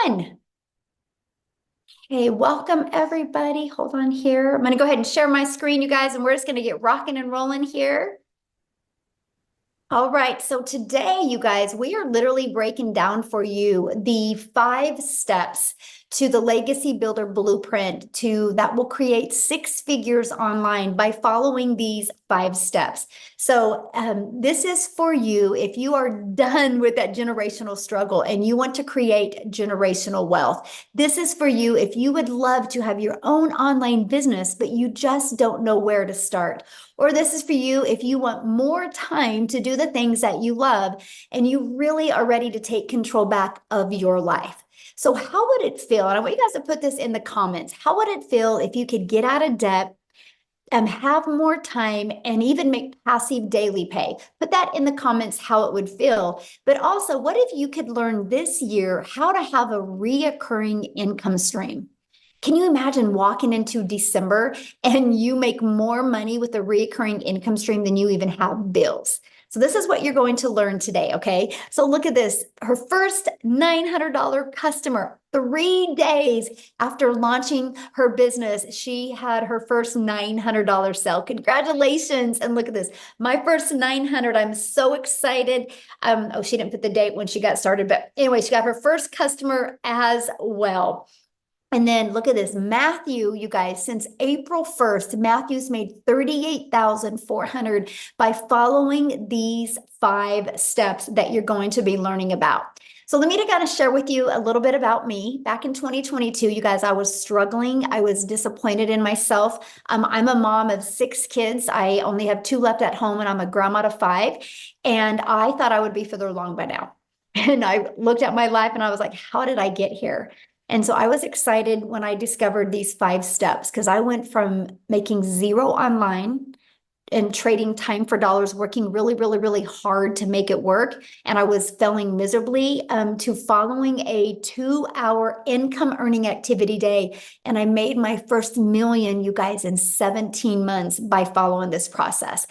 1. Hey, welcome everybody. Hold on here. I'm going to go ahead and share my screen, you guys, and we're just going to get rocking and rolling here. All right, so today, you guys, we are literally breaking down for you the 5 steps to the Legacy Builder Blueprint that will create 6 figures online by following these 5 steps. So this is for you if you are done with that generational struggle and you want to create generational wealth. This is for you if you would love to have your own online business, but you just don't know where to start. Or this is for you if you want more time to do the things that you love and you really are ready to take control back of your life. So how would it feel? And I want you guys to put this in the comments. How would it feel if you could get out of debt and have more time and even make passive daily pay? Put that in the comments how it would feel. But also, what if you could learn this year how to have a reoccurring income stream? Can you imagine walking into December and you make more money with a recurring income stream than you even have bills? So this is what you're going to learn today, okay? So look at this. Her first $900 customer, 3 days after launching her business, she had her first $900 sale. Congratulations. And look at this. My first 900. I'm so excited. Oh, she didn't put the date when she got started, but anyway, she got her first customer as well. And then look at this, Matthew, you guys, since April 1st, Matthew's made $38,400 by following these 5 steps that you're going to be learning about. So let me kind of share with you a little bit about me. Back in 2022, you guys, I was struggling. I was disappointed in myself. I'm a mom of 6 kids. I only have 2 left at home and I'm a grandma to 5. And I thought I would be further along by now. And I looked at my life and I was like, how did I get here? And so I was excited when I discovered these 5 steps because I went from making 0 online and trading time for dollars, working really, really, really hard to make it work. And I was failing miserably to following a 2-hour income earning activity day. And I made my first million, you guys, in 17 months by following this process.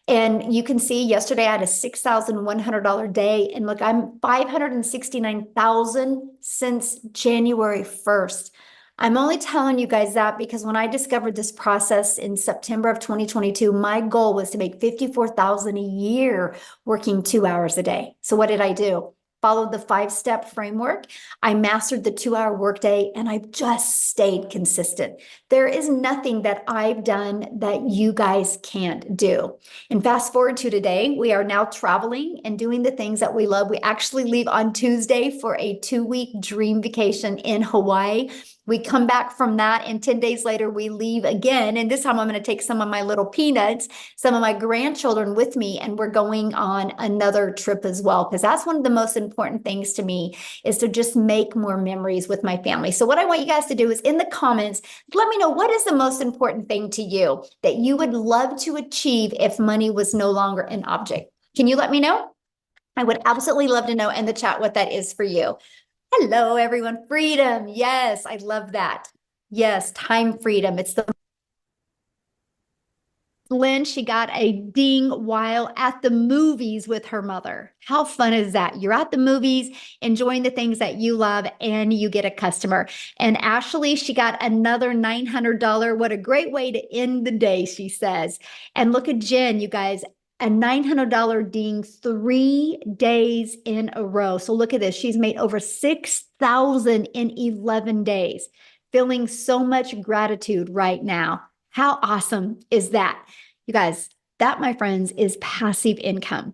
And you can see yesterday I had a $6,100 day. And look, I'm 569,000 since January 1st. I'm only telling you guys that because when I discovered this process in September of 2022, my goal was to make 54,000 a year working 2 hours a day. So what did I do? Followed the 5-step framework. I mastered the 2-hour workday and I've just stayed consistent. There is nothing that I've done that you guys can't do. And fast forward to today, we are now traveling and doing the things that we love. We actually leave on Tuesday for a 2-week dream vacation in Hawaii. We come back from that and 10 days later we leave again. And this time I'm going to take some of my little peanuts, some of my grandchildren with me, and we're going on another trip as well. Because that's one of the most important things to me is to just make more memories with my family. So what I want you guys to do is in the comments, let me know what is the most important thing to you that you would love to achieve if money was no longer an object. Can you let me know? I would absolutely love to know in the chat what that is for you. Hello, everyone. Freedom. Yes, I love that. Yes, time freedom. It's the Lynn, she got a ding while at the movies with her mother. How fun is that? You're at the movies, enjoying the things that you love, and you get a customer. And Ashley, she got another $900. What a great way to end the day, she says. And look at Jen, you guys, a $900 ding 3 days in a row. So look at this. She's made over 6,000 in 11 days. Feeling so much gratitude right now. How awesome is that? You guys, that, my friends, is passive income.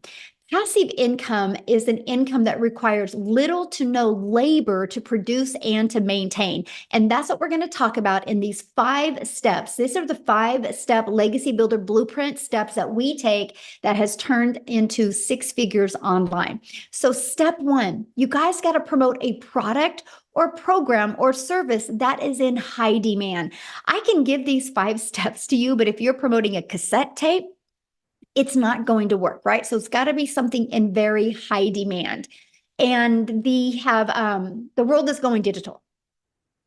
Passive income is an income that requires little to no labor to produce and to maintain. And that's what we're going to talk about in these 5 steps. These are the 5-step Legacy Builder Blueprint steps that we take that has turned into 6 figures online. So step 1, you guys got to promote a product or program or service that is in high demand. I can give these 5 steps to you, but if you're promoting a cassette tape, it's not going to work, right? So it's got to be something in very high demand. And the world is going digital.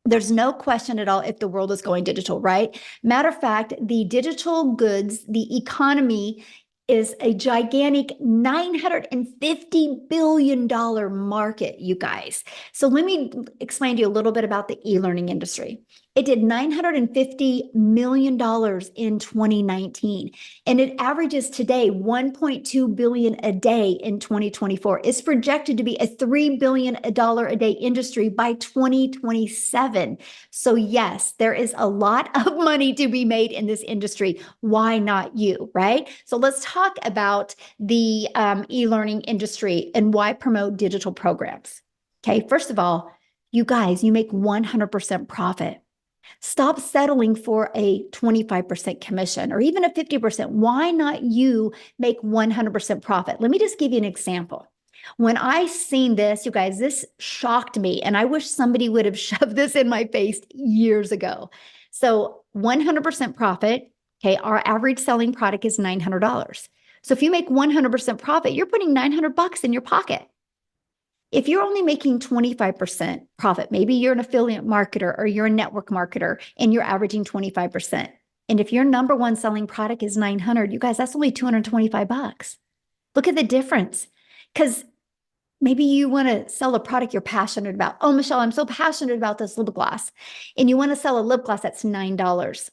There's no question at all if the world is going digital, right? Matter of fact, the digital goods, the economy is a gigantic $950 billion market, you guys. So let me explain to you a little bit about the e-learning industry. It did $950 million in 2019, and it averages today $1.2 billion a day in 2024. It's projected to be a $3 billion a day industry by 2027. So yes, there is a lot of money to be made in this industry. Why not you, right? So let's talk about the e-learning industry and why promote digital programs. Okay, first of all, you guys, you make 100% profit. Stop settling for a 25% commission or even a 50%. Why not you make 100% profit? Let me just give you an example. When I seen this, you guys, this shocked me, and I wish somebody would have shoved this in my face years ago. So 100% profit, okay, our average selling product is $900. So if you make 100% profit, you're putting $900 in your pocket. If you're only making 25% profit, maybe you're an affiliate marketer or you're a network marketer and you're averaging 25%. And if your number one selling product is 900, you guys, that's only $225. Look at the difference. Because maybe you want to sell a product you're passionate about. Oh, Michelle, I'm so passionate about this lip gloss. And you want to sell a lip gloss that's $9.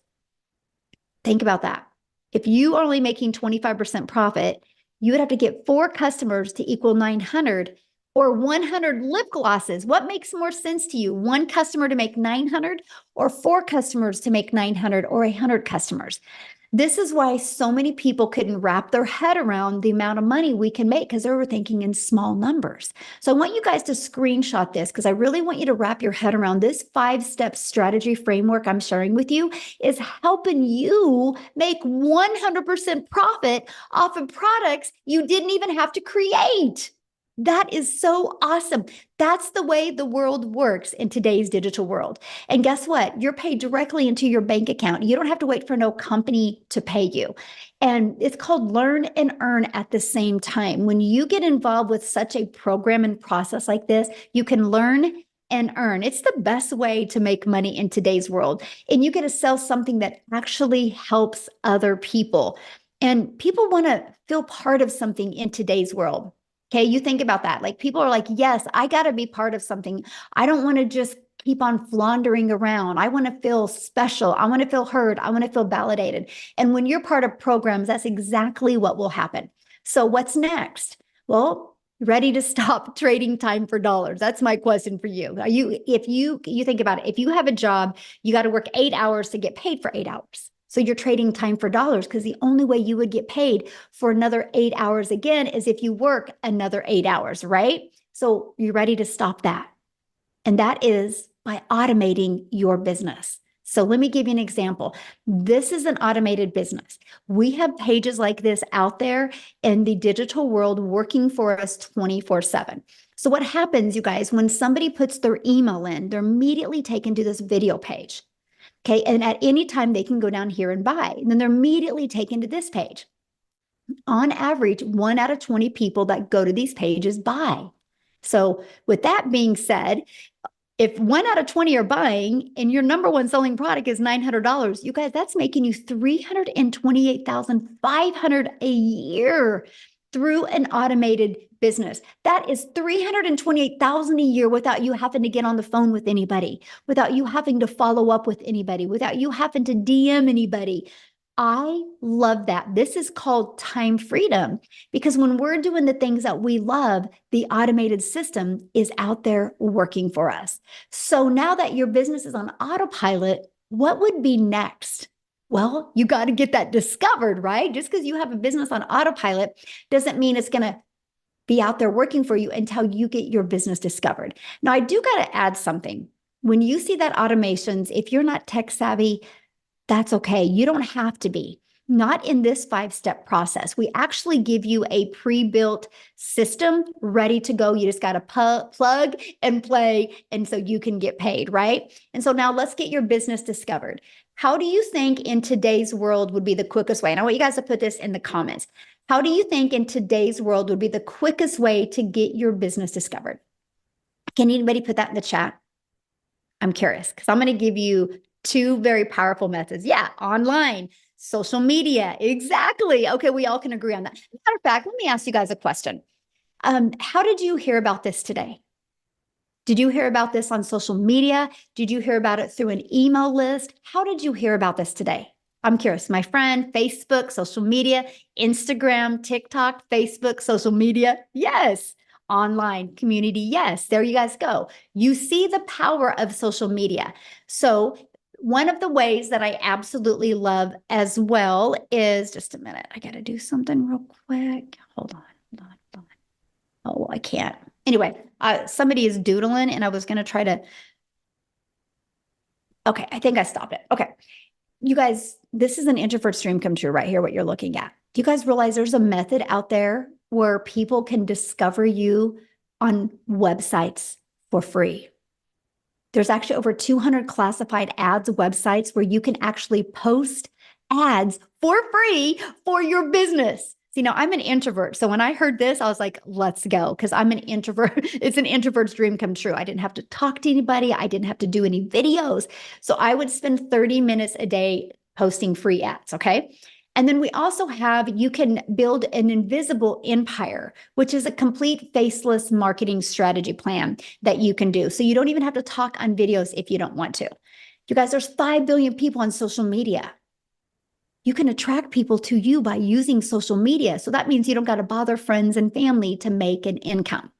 Think about that. If you are only making 25% profit, you would have to get 4 customers to equal 900 or 100 lip glosses. What makes more sense to you? 1 customer to make 900 or 4 customers to make 900 or 100 customers? This is why so many people couldn't wrap their head around the amount of money we can make because they were thinking in small numbers. So I want you guys to screenshot this because I really want you to wrap your head around this 5-step strategy framework I'm sharing with you is helping you make 100% profit off of products you didn't even have to create. That is so awesome. That's the way the world works in today's digital world. And guess what? You're paid directly into your bank account. You don't have to wait for no company to pay you. And it's called learn and earn at the same time. When you get involved with such a program and process like this, you can learn and earn. It's the best way to make money in today's world. And you get to sell something that actually helps other people. And people want to feel part of something in today's world. Okay, you think about that. Like people are like, yes, I got to be part of something. I don't want to just keep on floundering around. I want to feel special. I want to feel heard. I want to feel validated. And when you're part of programs, that's exactly what will happen. So what's next? Well, ready to stop trading time for dollars? That's my question for you. Are you, if you think about it, if you have a job, you got to work 8 hours to get paid for 8 hours. So you're trading time for dollars because the only way you would get paid for another 8 hours again is if you work another 8 hours, right? So you're ready to stop that. And that is by automating your business. So let me give you an example. This is an automated business. We have pages like this out there in the digital world working for us 24/7. So what happens, you guys, when somebody puts their email in, they're immediately taken to this video page. Okay, and at any time they can go down here and buy. And then they're immediately taken to this page. On average, 1 out of 20 people that go to these pages buy. So with that being said, if 1 out of 20 are buying and your number one selling product is $900, you guys, that's making you $328,500 a year through an automated business. That is $328,000 a year without you having to get on the phone with anybody, without you having to follow up with anybody, without you having to DM anybody. I love that. This is called time freedom because when we're doing the things that we love, the automated system is out there working for us. So now that your business is on autopilot, what would be next? Well, you got to get that discovered, right? Just because you have a business on autopilot doesn't mean it's going to be out there working for you until you get your business discovered. Now, I do got to add something. When you see that automations, if you're not tech savvy, that's okay. You don't have to be. Not in this 5-step process. We actually give you a pre-built system ready to go. You just got to plug and play, and so you can get paid, right? And so now let's get your business discovered. How do you think in today's world would be the quickest way? And I want you guys to put this in the comments. How do you think in today's world would be the quickest way to get your business discovered? Can anybody put that in the chat? I'm curious because I'm going to give you 2 very powerful methods. Yeah, online. Social media. Exactly. Okay, we all can agree on that. Matter of fact, let me ask you guys a question. How did you hear about this today? Did you hear about this on social media? Did you hear about it through an email list? How did you hear about this today? I'm curious. My friend, Facebook, social media, Instagram, TikTok, Facebook, social media. Yes. Online community. Yes. There you guys go. You see the power of social media. So one of the ways that I absolutely love as well is, just a minute, I got to do something real quick. Hold on. Oh, I can't. Anyway, somebody is doodling and I was going to try to. Okay, I think I stopped it. Okay. You guys, this is an introvert's dream come true right here, what you're looking at. Do you guys realize there's a method out there where people can discover you on websites for free? There's actually over 200 classified ads websites where you can actually post ads for free for your business. See, now I'm an introvert. So when I heard this, I was like, let's go, because I'm an introvert. It's an introvert's dream come true. I didn't have to talk to anybody. I didn't have to do any videos. So I would spend 30 minutes a day posting free ads. Okay. And then we also have, you can build an invisible empire, which is a complete faceless marketing strategy plan that you can do. So you don't even have to talk on videos if you don't want to. You guys, there's 5 billion people on social media. You can attract people to you by using social media. So that means you don't got to bother friends and family to make an income.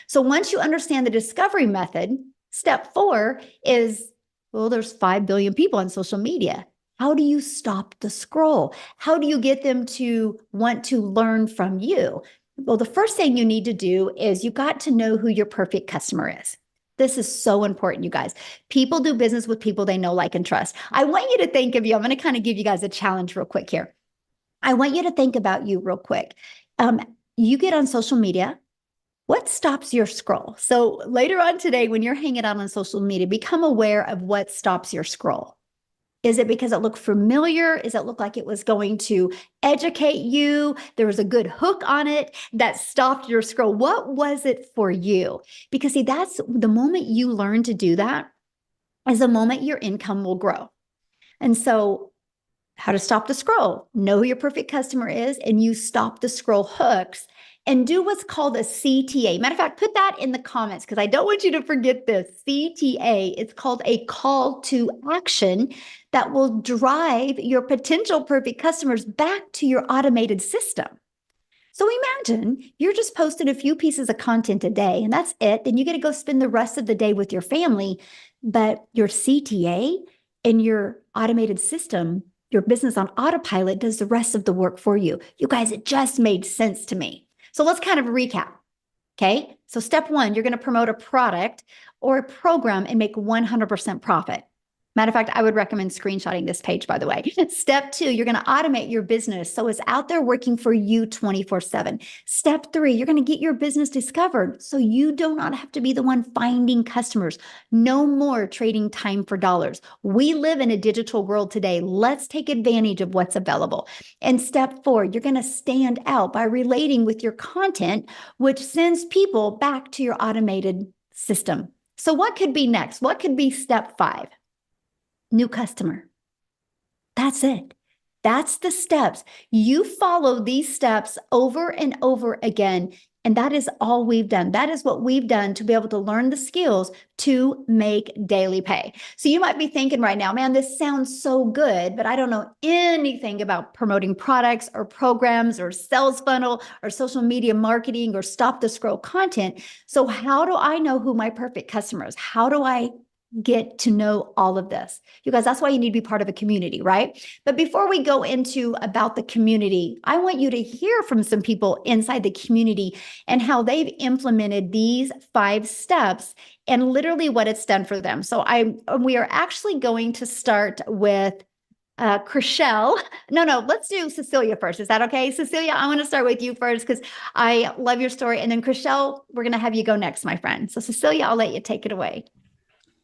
So once you understand the discovery method, step 4 is, well, there's 5 billion people on social media. How do you stop the scroll? How do you get them to want to learn from you? Well, the first thing you need to do is you got to know who your perfect customer is. This is so important, you guys. People do business with people they know, like, and trust. I want you to think of you. I'm going to kind of give you guys a challenge real quick here. I want you to think about you real quick. You get on social media. What stops your scroll? So later on today, when you're hanging out on social media, become aware of what stops your scroll. Is it because it looked familiar? Does it look like it was going to educate you? There was a good hook on it that stopped your scroll. What was it for you? Because see, that's the moment you learn to do that is the moment your income will grow. And so how to stop the scroll, know who your perfect customer is, and you stop the scroll hooks and do what's called a CTA. Matter of fact, put that in the comments because I don't want you to forget this. CTA, it's called a call to action that will drive your potential perfect customers back to your automated system. So imagine you're just posting a few pieces of content a day and that's it. Then you get to go spend the rest of the day with your family, but your CTA and your automated system, your business on autopilot, does the rest of the work for you. You guys, it just made sense to me. So let's kind of recap. Okay. So step 1, you're going to promote a product or a program and make 100% profit. Matter of fact, I would recommend screenshotting this page, by the way. Step 2, you're going to automate your business so it's out there working for you 24/7. Step 3, you're going to get your business discovered so you do not have to be the one finding customers. No more trading time for dollars. We live in a digital world today. Let's take advantage of what's available. And step 4, you're going to stand out by relating with your content, which sends people back to your automated system. So what could be next? What could be step 5? New customer. That's it. That's the steps. You follow these steps over and over again. And that is all we've done. That is what we've done to be able to learn the skills to make daily pay. So you might be thinking right now, man, this sounds so good, but I don't know anything about promoting products or programs or sales funnel or social media marketing or stop the scroll content. So how do I know who my perfect customer is? How do I get to know all of this? You guys, that's why you need to be part of a community, right? But before we go into about the community, I want you to hear from some people inside the community and how they've implemented these 5 steps and literally what it's done for them. So we are actually going to start with Chriselle. No, let's do Cecilia first. Is that okay? Cecilia, I want to start with you first because I love your story. And then Chriselle, we're going to have you go next, my friend. So Cecilia, I'll let you take it away.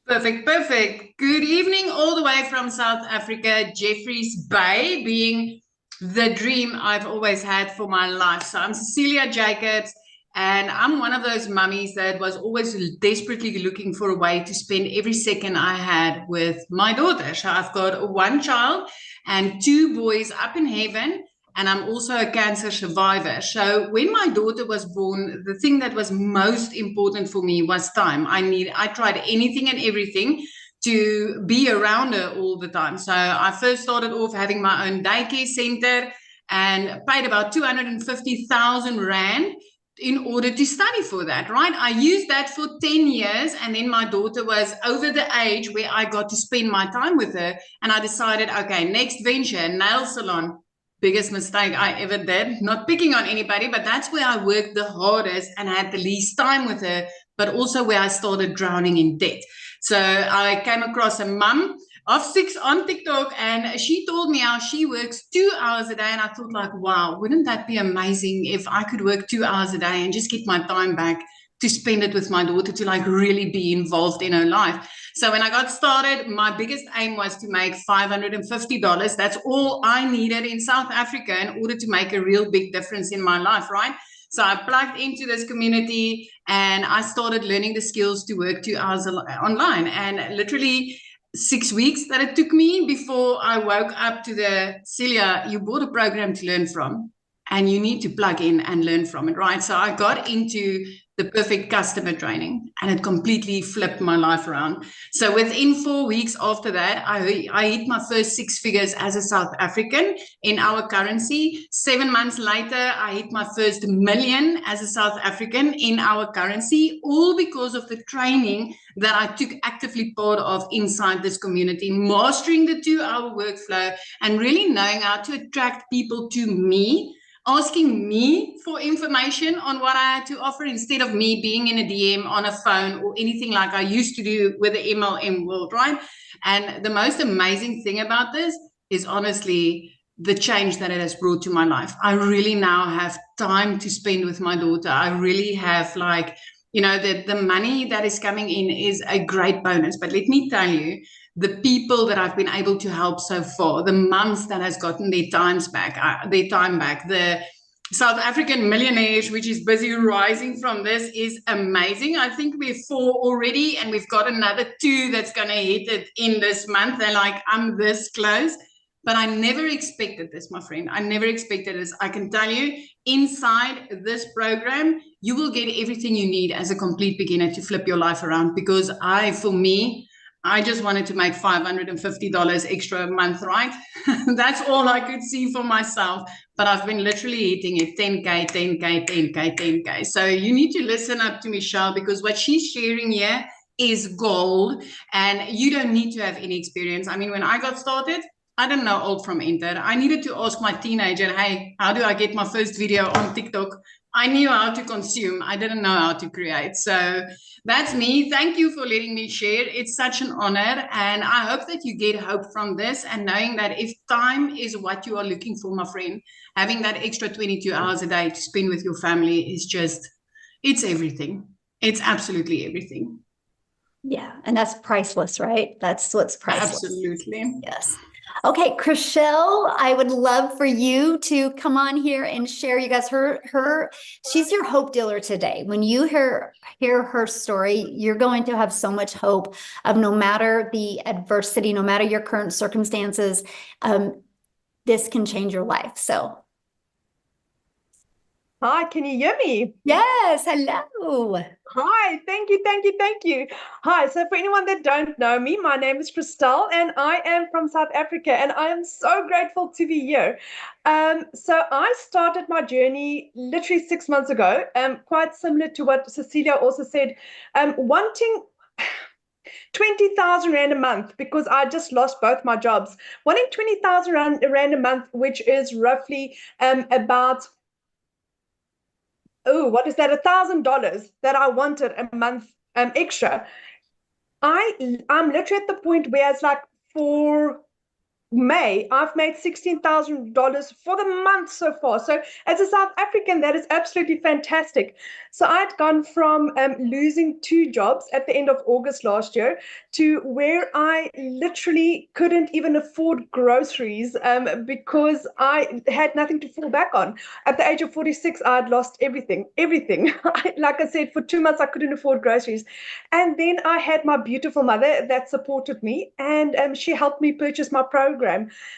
Perfect. Good evening, all the way from South Africa, Jeffreys Bay, being the dream I've always had for my life. So I'm Cecilia Jacobs, And I'm one of those mummies that was always desperately looking for a way to spend every second I had with my daughter. So I've got one child and two boys up in heaven. And I'm also a cancer survivor. So when my daughter was born, the thing that was most important for me was time. I tried anything and everything to be around her all the time. So I first started off having my own daycare center and paid about 250,000 Rand in order to study for that, right? I used that for 10 years, and then my daughter was over the age where I got to spend my time with her, and I decided, okay, next venture, nail salon. Biggest mistake I ever did. Not picking on anybody, but that's where I worked the hardest and had the least time with her, but also where I started drowning in debt. So I came across a mum of 6 on TikTok, and she told me how she works 2 hours a day. And I thought, like, wow, wouldn't that be amazing if I could work 2 hours a day and just get my time back to spend it with my daughter, to like really be involved in her life. So when I got started, my biggest aim was to make $550. That's all I needed in South Africa in order to make a real big difference in my life, right? So I plugged into this community and I started learning the skills to work 2 hours online. And literally 6 weeks that it took me before I woke up to the, Celia, you bought a program to learn from and you need to plug in and learn from it, right? So I got into the perfect customer training and it completely flipped my life around. So within 4 weeks after that, I hit my first 6 figures as a South African in our currency. 7 months later, I hit my first million as a South African in our currency, all because of the training that I took actively part of inside this community, mastering the 2-hour workflow and really knowing how to attract people to me, asking me for information on what I had to offer instead of me being in a DM on a phone or anything like I used to do with the MLM world, right? And the most amazing thing about this is honestly the change that it has brought to my life. I really now have time to spend with my daughter. I really have like, you know, the money that is coming in is a great bonus. But let me tell you, the people that I've been able to help so far, the mums that has gotten their time back, the South African millionaires, which is busy rising from this, is amazing. I think we're 4 already, and we've got another 2 that's going to hit it in this month. They're like, I'm this close. But I never expected this, my friend. I never expected this. I can tell you, inside this program, you will get everything you need as a complete beginner to flip your life around. Because for me, I just wanted to make $550 extra a month, right? That's all I could see for myself. But I've been literally hitting it 10K, 10K, 10K, 10K. So you need to listen up to Michelle, because what she's sharing here is gold. And you don't need to have any experience. I mean, when I got started, I didn't know alt from enter. I needed to ask my teenager, hey, how do I get my first video on TikTok? I knew how to consume. I didn't know how to create. So that's me. Thank you for letting me share. It's such an honor. And I hope that you get hope from this, and knowing that if time is what you are looking for, my friend, having that extra 22 hours a day to spend with your family is just, it's everything. It's absolutely everything. Yeah. And that's priceless, right? That's what's priceless. Absolutely. Yes. Okay, Chriselle, I would love for you to come on here and share. You guys, she's your hope dealer today. When you hear her story, you're going to have so much hope of, no matter the adversity, no matter your current circumstances, this can change your life. So. Hi, can you hear me? Yes, hello. Hi, thank you, thank you, thank you. Hi, so for anyone that don't know me, my name is Christelle and I am from South Africa, and I am so grateful to be here. So I started my journey literally 6 months ago, quite similar to what Cecilia also said, wanting 20,000 Rand a month, because I just lost both my jobs. Wanting 20,000 Rand a month, which is roughly about, oh, what is that? $1,000 that I wanted a month extra. I'm literally at the point where it's like, for May, I've made $16,000 for the month so far. So as a South African, that is absolutely fantastic. So I'd gone from losing 2 jobs at the end of August last year to where I literally couldn't even afford groceries because I had nothing to fall back on. At the age of 46, I'd lost everything. Like I said, for 2 months, I couldn't afford groceries. And then I had my beautiful mother that supported me, and she helped me purchase my program.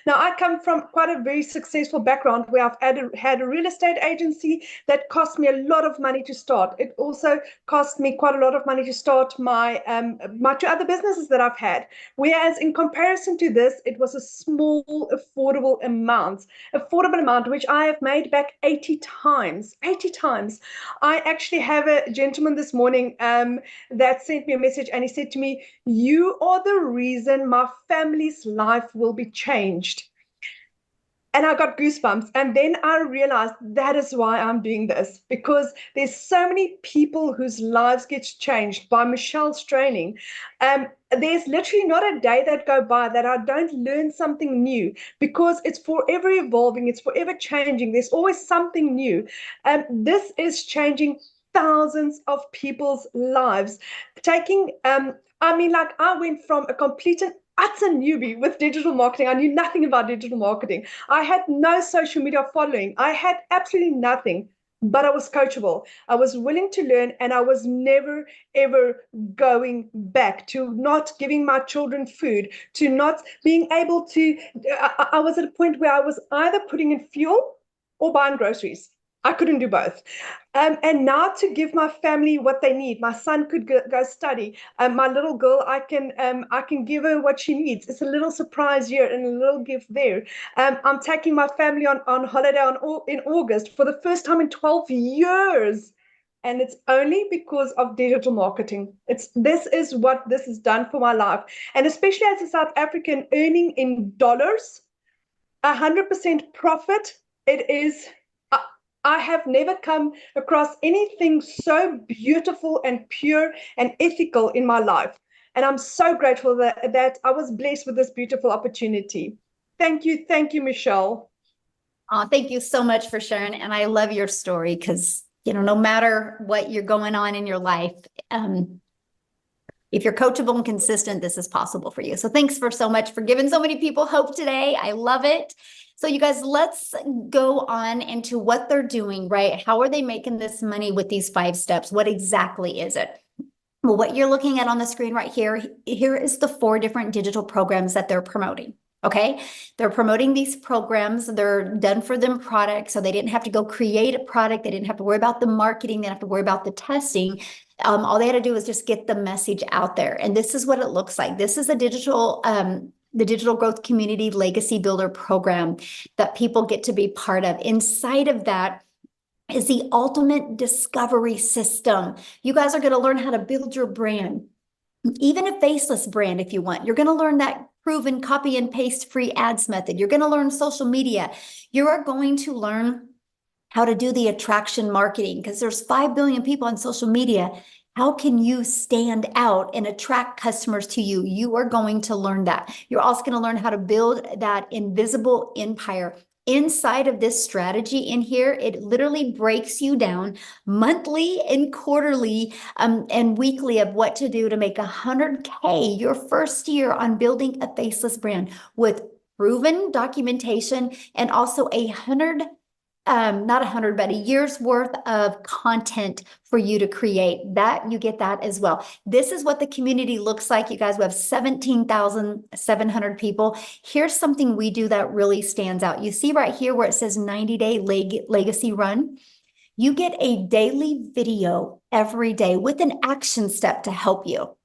Now, I come from quite a very successful background where I've had a real estate agency that cost me a lot of money to start. It also cost me quite a lot of money to start my 2 other businesses that I've had. Whereas in comparison to this, it was a small, affordable amount, which I have made back 80 times. 80 times. I actually have a gentleman this morning that sent me a message, and he said to me, "You are the reason my family's life will be changed." And I got goosebumps. And then I realized that is why I'm doing this, because there's so many people whose lives get changed by Michelle's training. There's literally not a day that go by that I don't learn something new, because it's forever evolving, it's forever changing. There's always something new. This is changing thousands of people's lives. I went from a complete and utter newbie with digital marketing. I knew nothing about digital marketing. I had no social media following. I had absolutely nothing, but I was coachable. I was willing to learn, and I was never, ever going back to not giving my children food, to not being able to. I was at a point where I was either putting in fuel or buying groceries. I couldn't do both. And now to give my family what they need. My son could go study. My little girl, I can give her what she needs. It's a little surprise here and a little gift there. I'm taking my family on holiday in August for the first time in 12 years. And it's only because of digital marketing. This is what this has done for my life. And especially as a South African earning in dollars, 100% profit, it is. I have never come across anything so beautiful and pure and ethical in my life. And I'm so grateful that I was blessed with this beautiful opportunity. Thank you, Michelle. Oh, thank you so much for sharing. And I love your story because, no matter what you're going on in your life, if you're coachable and consistent, this is possible for you. So thanks so much for giving so many people hope today. I love it. So you guys, let's go on into what they're doing, right? How are they making this money with these 5 steps? What exactly is it? Well, what you're looking at on the screen right here is the 4 different digital programs that they're promoting. Okay, they're promoting these programs. They're done for them products. So they didn't have to go create a product. They didn't have to worry about the marketing. They didn't have to worry about the testing. All they had to do was just get the message out there. And this is what it looks like. This is a the Digital Growth Community Legacy Builder program that people get to be part of. Inside of that is the ultimate discovery system. You guys are going to learn how to build your brand, even a faceless brand if you want. You're going to learn that proven copy and paste free ads method. You're going to learn social media. You are going to learn how to do the attraction marketing, because there's 5 billion people on social media. How can you stand out and attract customers to you? You are going to learn that. You're also going to learn how to build that invisible empire. Inside of this strategy in here, it literally breaks you down monthly and quarterly and weekly of what to do to make $100K your first year on building a faceless brand with proven documentation and also but a year's worth of content for you to create. That you get that as well. This is what the community looks like. You guys, we have 17,700 people. Here's something we do that really stands out. You see right here where it says 90-day legacy run. You get a daily video every day with an action step to help you.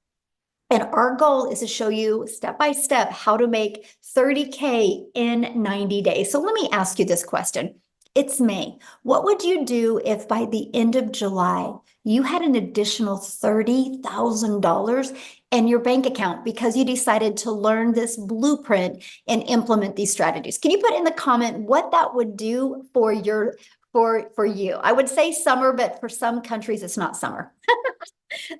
And our goal is to show you step by step how to make 30K in 90 days. So let me ask you this question. It's May. What would you do if by the end of July, you had an additional $30,000 in your bank account because you decided to learn this blueprint and implement these strategies? Can you put in the comment what that would do for you? I would say summer, but for some countries, it's not summer.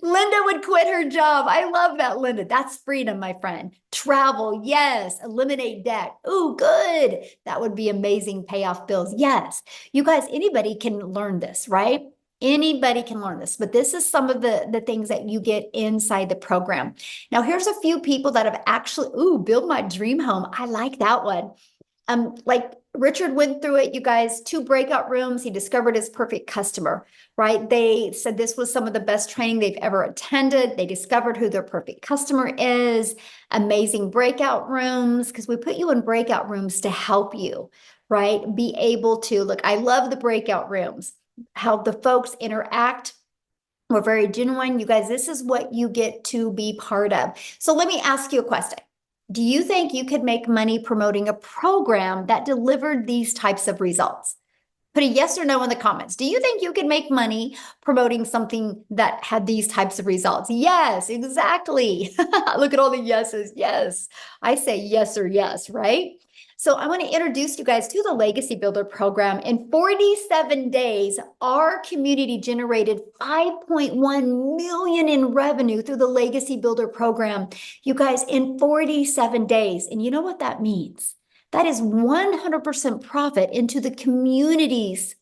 Linda would quit her job. I love that, Linda. That's freedom, my friend. Travel, yes. Eliminate debt. Ooh, good. That would be amazing. Pay off bills. Yes. You guys, anybody can learn this, right? Anybody can learn this, but this is some of the things that you get inside the program. Now, here's a few people that have actually, build my dream home. I like that one. Like Richard went through it, you guys, 2 breakout rooms. He discovered his perfect customer, right? They said this was some of the best training they've ever attended. They discovered who their perfect customer is. Amazing breakout rooms, because we put you in breakout rooms to help you, right? Be able to look. I love the breakout rooms, how the folks interact. We're very genuine. You guys, this is what you get to be part of. So let me ask you a question. Do you think you could make money promoting a program that delivered these types of results? Put a yes or no in the comments. Do you think you could make money promoting something that had these types of results? Yes, exactly. Look at all the yeses. Yes. I say yes or yes, right? So I want to introduce you guys to the Legacy Builder program. In 47 days, our community generated 5.1 million in revenue through the Legacy Builder program. You guys, in 47 days. And you know what that means? That is 100% profit into the community's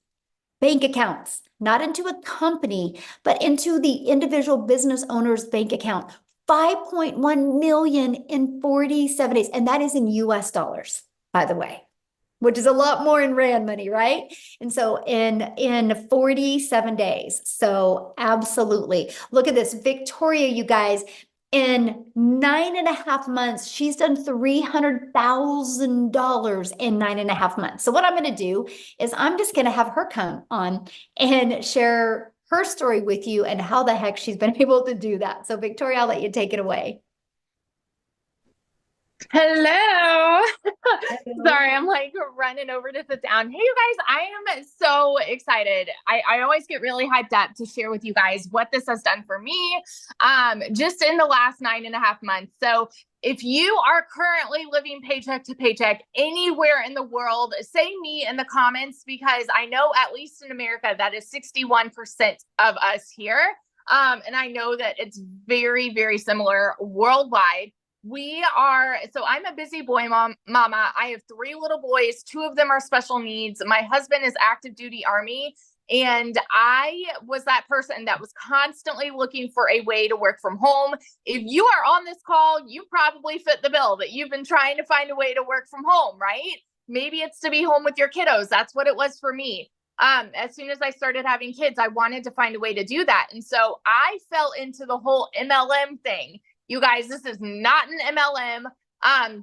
bank accounts, not into a company, but into the individual business owner's bank account. 5.1 million in 47 days. And that is in US dollars, by the way, which is a lot more in Rand money, right? And so in 47 days. So absolutely. Look at this. Victoria, you guys, in 9.5 months, she's done $300,000 in 9.5 months. So what I'm going to do is I'm just going to have her come on and share her story with you and how the heck she's been able to do that. So Victoria, I'll let you take it away. Hello. Sorry, I'm like running over to sit down. Hey, you guys, I am so excited. I always get really hyped up to share with you guys what this has done for me just in the last 9.5 months. So if you are currently living paycheck to paycheck anywhere in the world, say me in the comments, because I know at least in America, that is 61% of us here. And I know that it's very, very similar worldwide. So I'm a busy boy mama. I have 3 little boys. 2 of them are special needs. My husband is active duty Army. And I was that person that was constantly looking for a way to work from home. If you are on this call, you probably fit the bill that you've been trying to find a way to work from home, right? Maybe it's to be home with your kiddos. That's what it was for me. As soon as I started having kids, I wanted to find a way to do that. And so I fell into the whole MLM thing. You guys, this is not an MLM.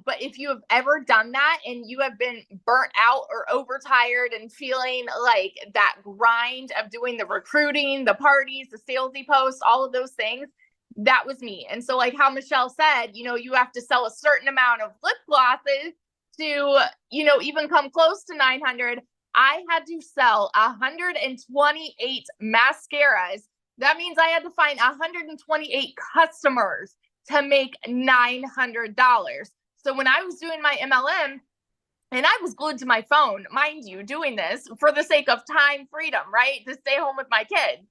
But if you have ever done that and you have been burnt out or overtired and feeling like that grind of doing the recruiting, the parties, the salesy posts, all of those things, that was me. And so like how Michelle said, you have to sell a certain amount of lip glosses to, even come close to 900. I had to sell 128 mascaras. That means I had to find 128 customers to make $900. So when I was doing my MLM, and I was glued to my phone, mind you, doing this for the sake of time freedom, right? To stay home with my kids.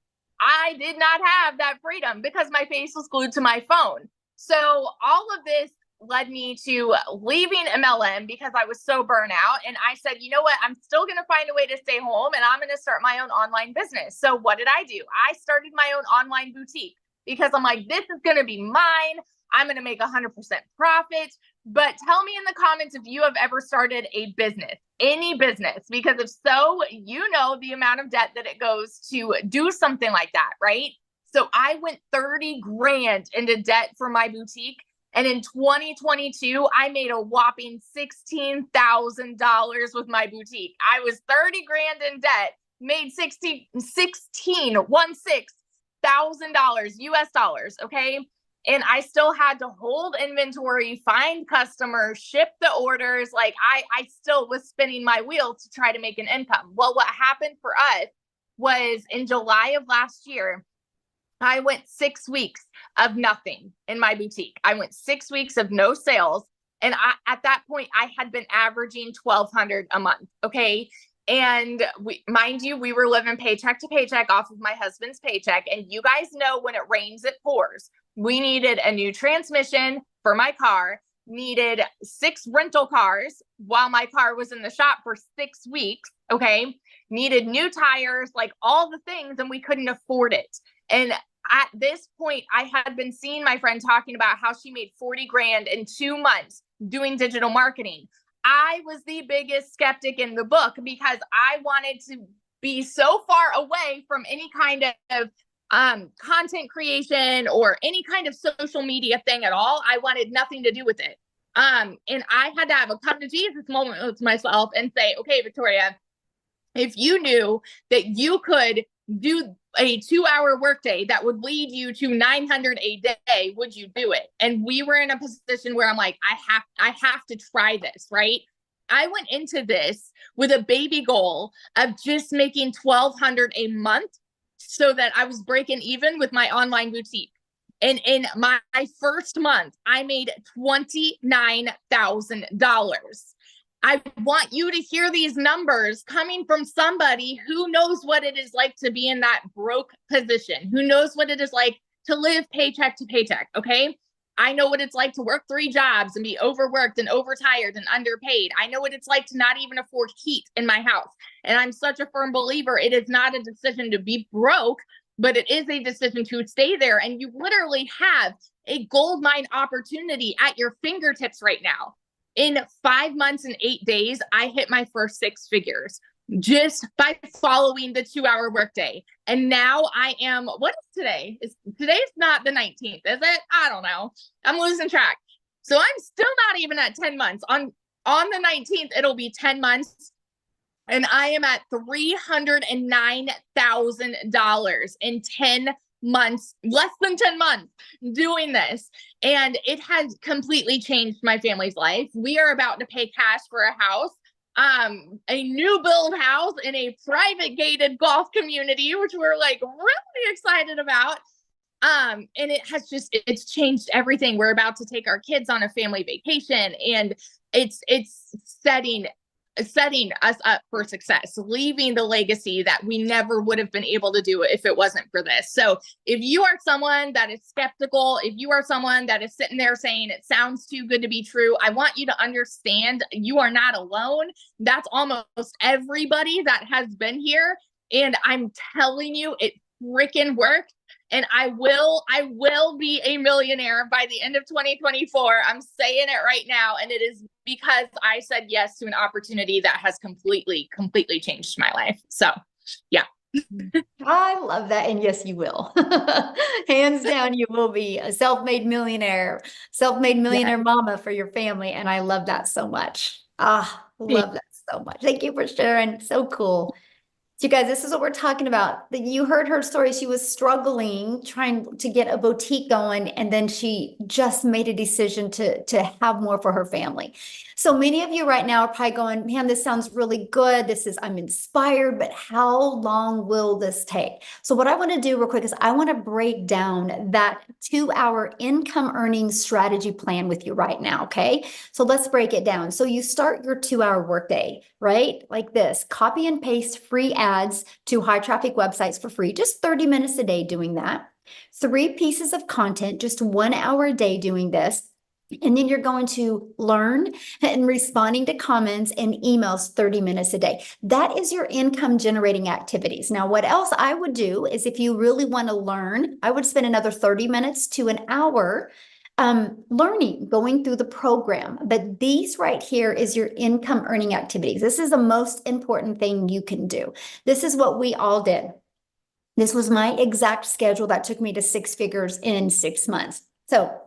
I did not have that freedom because my face was glued to my phone. So all of this led me to leaving MLM because I was so burnt out. And I said, you know what? I'm still going to find a way to stay home and I'm going to start my own online business. So what did I do? I started my own online boutique. Because I'm like, this is going to be mine. I'm going to make 100% profit. But tell me in the comments if you have ever started a business, any business, because if so, you know the amount of debt that it goes to do something like that, right? So I went 30 grand into debt for my boutique. And in 2022, I made a whopping $16,000 with my boutique. I was 30 grand in debt, made $16,000 US dollars. Okay. And I still had to hold inventory, find customers, ship the orders. Like I still was spinning my wheel to try to make an income. Well, what happened for us was in July of last year, I went 6 weeks of nothing in my boutique. I went 6 weeks of no sales. And at that point, I had been averaging $1,200 a month. Okay. And mind you, we were living paycheck to paycheck off of my husband's paycheck. And you guys know when it rains, it pours. We needed a new transmission for my car, needed 6 rental cars while my car was in the shop for 6 weeks. Okay. Needed new tires, like all the things, and we couldn't afford it. And at this point, I had been seeing my friend talking about how she made 40 grand in 2 months doing digital marketing. I was the biggest skeptic in the book because I wanted to be so far away from any kind of content creation or any kind of social media thing at all. I wanted nothing to do with it. And I had to have a come to Jesus moment with myself and say, okay, Victoria, if you knew that you could do a 2-hour workday that would lead you to 900 a day, would you do it? And we were in a position where I'm like, I have to try this, right? I went into this with a baby goal of just making $1,200 a month so that I was breaking even with my online boutique. And in my first month, I made $29,000. I want you to hear these numbers coming from somebody who knows what it is like to be in that broke position, who knows what it is like to live paycheck to paycheck. Okay. I know what it's like to work 3 jobs and be overworked and overtired and underpaid. I know what it's like to not even afford heat in my house. And I'm such a firm believer. It is not a decision to be broke, but it is a decision to stay there. And you literally have a goldmine opportunity at your fingertips right now. In 5 months and 8 days, I hit my first 6 figures just by following the 2-hour workday. And now I am, what is today? Today's not the 19th, is it? I don't know. I'm losing track. So I'm still not even at 10 months. On the 19th, it'll be 10 months. And I am at $309,000 in 10 months, less than 10 months doing this. And it has completely changed my family's life. We are about to pay cash for a house, a new build house in a private gated golf community, which we're like really excited about. And it's changed everything. We're about to take our kids on a family vacation, and it's setting us up for success, leaving the legacy that we never would have been able to do if it wasn't for this. So if you are someone that is skeptical, if you are someone that is sitting there saying it sounds too good to be true, I want you to understand you are not alone. That's almost everybody that has been here. And I'm telling you, it freaking worked. And I will be a millionaire by the end of 2024. I'm saying it right now. And it is because I said yes to an opportunity that has completely changed my life. So, yeah. I love that. And yes, you will. Hands down, you will be a self-made millionaire mama for your family. And I love that so much. Love that so much. Thank you for sharing. So cool. So you guys, this is what we're talking about. You heard her story. She was struggling, trying to get a boutique going, and then she just made a decision to have more for her family. So many of you right now are probably going, man, this sounds really good. I'm inspired, but how long will this take? So what I want to do real quick is I want to break down that 2-hour income earning strategy plan with you right now. Okay. So let's break it down. So you start your 2-hour workday, right? Like this, copy and paste free ads to high traffic websites for free, just 30 minutes a day doing that. 3 pieces of content, just 1 hour a day doing this. And then you're going to learn and responding to comments and emails 30 minutes a day. That is your income generating activities. Now, what else I would do is if you really want to learn, I would spend another 30 minutes to an hour learning, going through the program. But these right here is your income earning activities. This is the most important thing you can do. This is what we all did. This was my exact schedule that took me to 6 figures in 6 months. So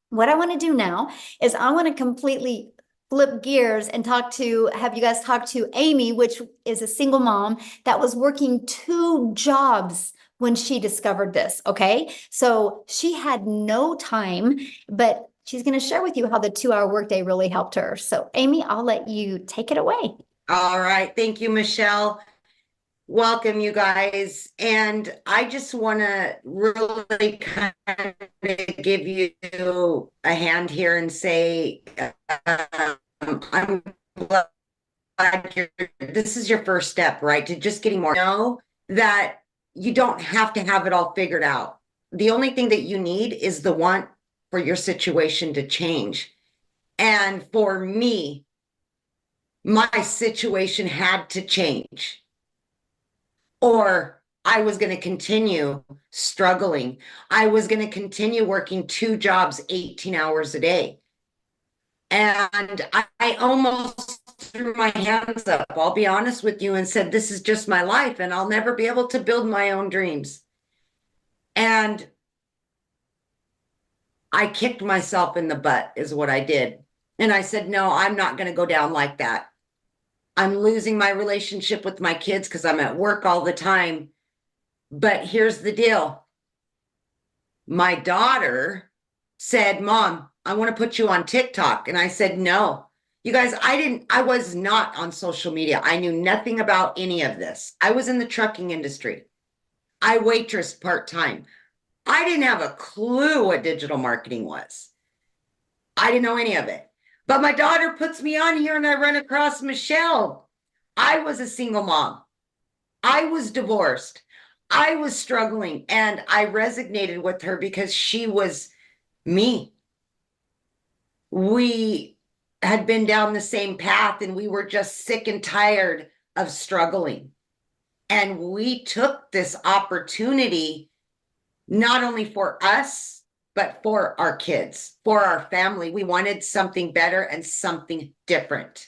what I want to do now is I want to completely flip gears and have you guys talk to Amy, which is a single mom that was working 2 jobs when she discovered this. Okay. So she had no time, but she's going to share with you how the 2-hour workday really helped her. So Amy, I'll let you take it away. All right. Thank you, Michelle. Welcome, you guys. And I just want to really kind of give you a hand here and say I'm glad glad this is your first step, right? To just getting more. Know that you don't have to have it all figured out. The only thing that you need is the want for your situation to change. And for me, my situation had to change, or I was going to continue struggling. I was going to continue working 2 jobs, 18 hours a day. And I almost threw my hands up, I'll be honest with you, and said, this is just my life and I'll never be able to build my own dreams. And I kicked myself in the butt is what I did. And I said, no, I'm not going to go down like that. I'm losing my relationship with my kids because I'm at work all the time. But here's the deal. My daughter said, Mom, I want to put you on TikTok. And I said, no. You guys, I was not on social media. I knew nothing about any of this. I was in the trucking industry. I waitressed part-time. I didn't have a clue what digital marketing was. I didn't know any of it. But my daughter puts me on here and I run across Michelle. I was a single mom. I was divorced. I was struggling, and I resonated with her because she was me. We had been down the same path and we were just sick and tired of struggling. And we took this opportunity not only for us, but for our kids, for our family. We wanted something better and something different.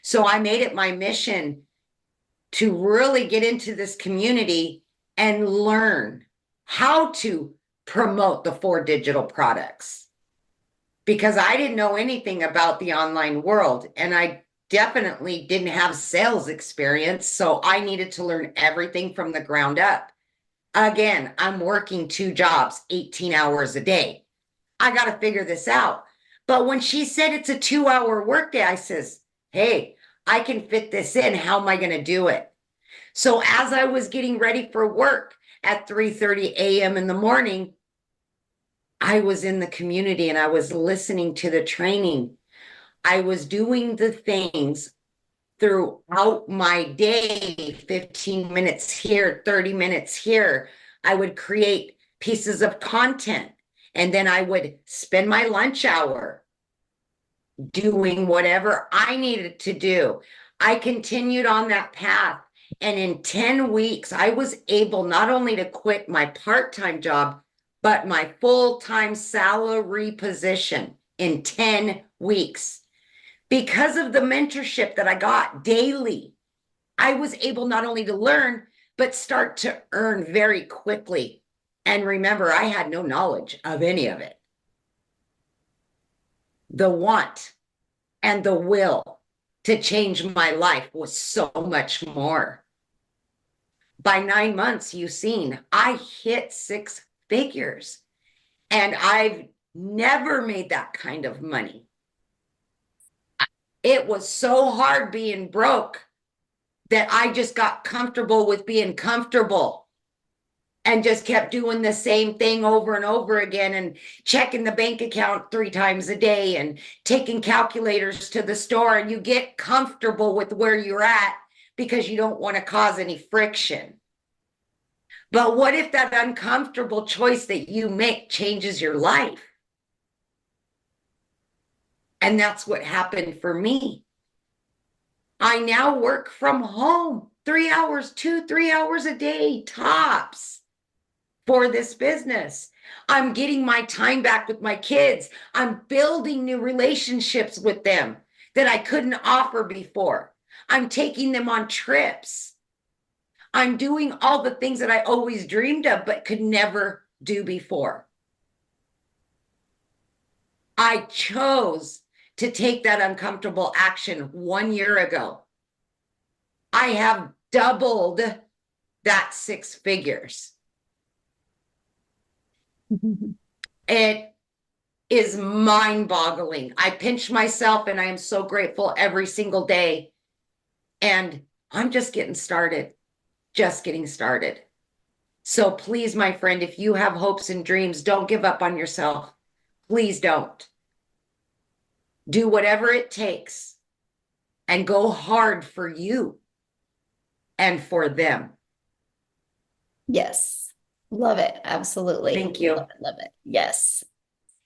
So I made it my mission to really get into this community and learn how to promote the 4 digital products. Because I didn't know anything about the online world, and I definitely didn't have sales experience. So I needed to learn everything from the ground up. Again, I'm working 2 jobs, 18 hours a day. I got to figure this out. But when she said it's a 2-hour workday, I says, hey, I can fit this in. How am I going to do it? So as I was getting ready for work at 3:30 a.m. in the morning, I was in the community and I was listening to the training. I was doing the things throughout my day, 15 minutes here, 30 minutes here. I would create pieces of content, and then I would spend my lunch hour doing whatever I needed to do. I continued on that path. And in 10 weeks, I was able not only to quit my part-time job, but my full-time salary position in 10 weeks. Because of the mentorship that I got daily, I was able not only to learn, but start to earn very quickly. And remember, I had no knowledge of any of it. The want and the will to change my life was so much more. By 9 months, you've seen, I hit 6 figures. And I've never made that kind of money. It was so hard being broke that I just got comfortable with being comfortable and just kept doing the same thing over and over again, and checking the bank account 3 times a day and taking calculators to the store. And you get comfortable with where you're at because you don't want to cause any friction. But what if that uncomfortable choice that you make changes your life? And that's what happened for me. I now work from home 3 hours, 2-3 hours a day, tops, for this business. I'm getting my time back with my kids. I'm building new relationships with them that I couldn't offer before. I'm taking them on trips. I'm doing all the things that I always dreamed of, but could never do before. I chose to take that uncomfortable action 1 year ago. I have doubled that 6 figures. It is mind-boggling. I pinch myself and I am so grateful every single day. And I'm just getting started. Just getting started. So please, my friend, if you have hopes and dreams, don't give up on yourself. Please don't. Do whatever it takes. and go hard for you and for them. Yes. Love it. Absolutely. Thank you. Love it. Love it. Yes.